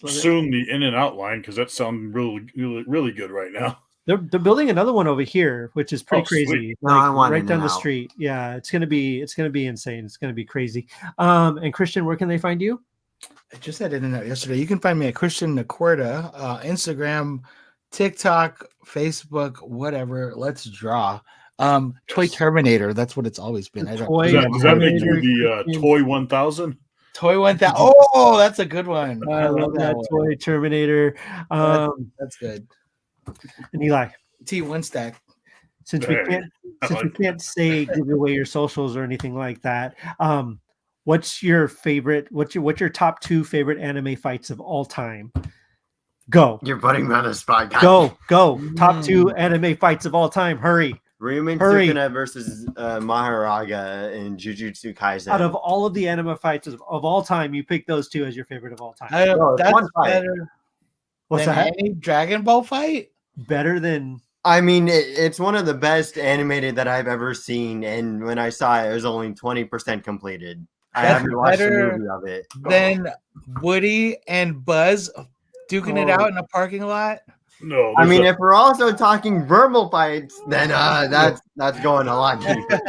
soon the In and Out line, because that sounds really, really, really good right now. They're building another one over here, which is pretty crazy. Sweet. No, I want right it down the now. street. Yeah, it's gonna be insane. It's gonna be crazy. And Christian, where can they find you? I just had it in there yesterday. You can find me at Christian Nacorda, Instagram, TikTok, Facebook, whatever. Let's draw. Toy Terminator. That's what it's always been. I don't. Does that make you the Toy 1000? Toy 1000. Oh, that's a good one. I love that Toy Terminator. That's good. And Eli, T1 stack. since we can't say give away your socials or anything like that, what's your top 2 favorite anime fights of all time? Go. You're putting me on the spot, guys. Go. Top 2 anime fights of all time. Hurry. Ryumen Sukuna versus Maharaga in Jujutsu Kaisen. Out of all of the anime fights of all time, you pick those 2 as your favorite of all time. That's one better. What's than that? any Dragon Ball fight? Better than. I mean, it's one of the best animated that I've ever seen, and when I saw it, it was only 20% completed. I haven't watched a movie of it. Then Woody and Buzz duking it out in a parking lot. No, I mean, if we're also talking verbal fights, then that's going a lot deeper.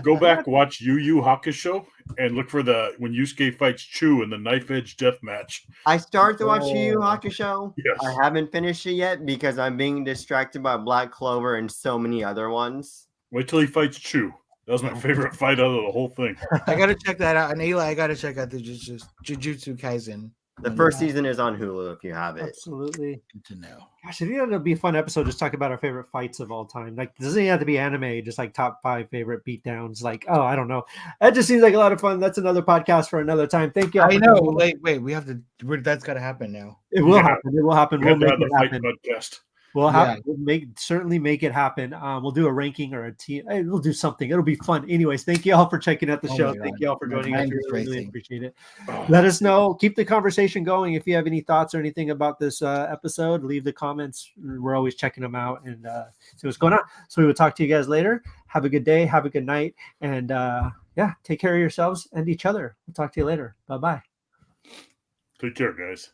Go back, watch Yu Yu Hakusho, and look for when Yusuke fights Chu in the knife edge death match. I started to watch Yu Yu Hakusho. Yes. I haven't finished it yet because I'm being distracted by Black Clover and so many other ones. Wait till he fights Chu. That was my favorite fight out of the whole thing. I gotta check that out. And Eli, I gotta check out the Jujutsu Kaisen. The first season is on Hulu if you have it. Absolutely. Good to know. Gosh, I think that'll be a fun episode. Just talk about our favorite fights of all time. Like, doesn't even have to be anime. Just like top 5 favorite beatdowns. Like, oh, I don't know. That just seems like a lot of fun. That's another podcast for another time. Thank you. I know. Wait. We have to. That's got to happen now. It will happen. It will happen. We'll make it happen. Podcast. We'll certainly make it happen. We'll do a ranking or a team. We'll do something. It'll be fun. Anyways, thank you all for checking out the show. Thank you all for joining us. We really appreciate it. Let us know. Keep the conversation going. If you have any thoughts or anything about this episode, leave the comments. We're always checking them out and see what's going on. So we will talk to you guys later. Have a good day. Have a good night. And take care of yourselves and each other. We'll talk to you later. Bye-bye. Take care, guys.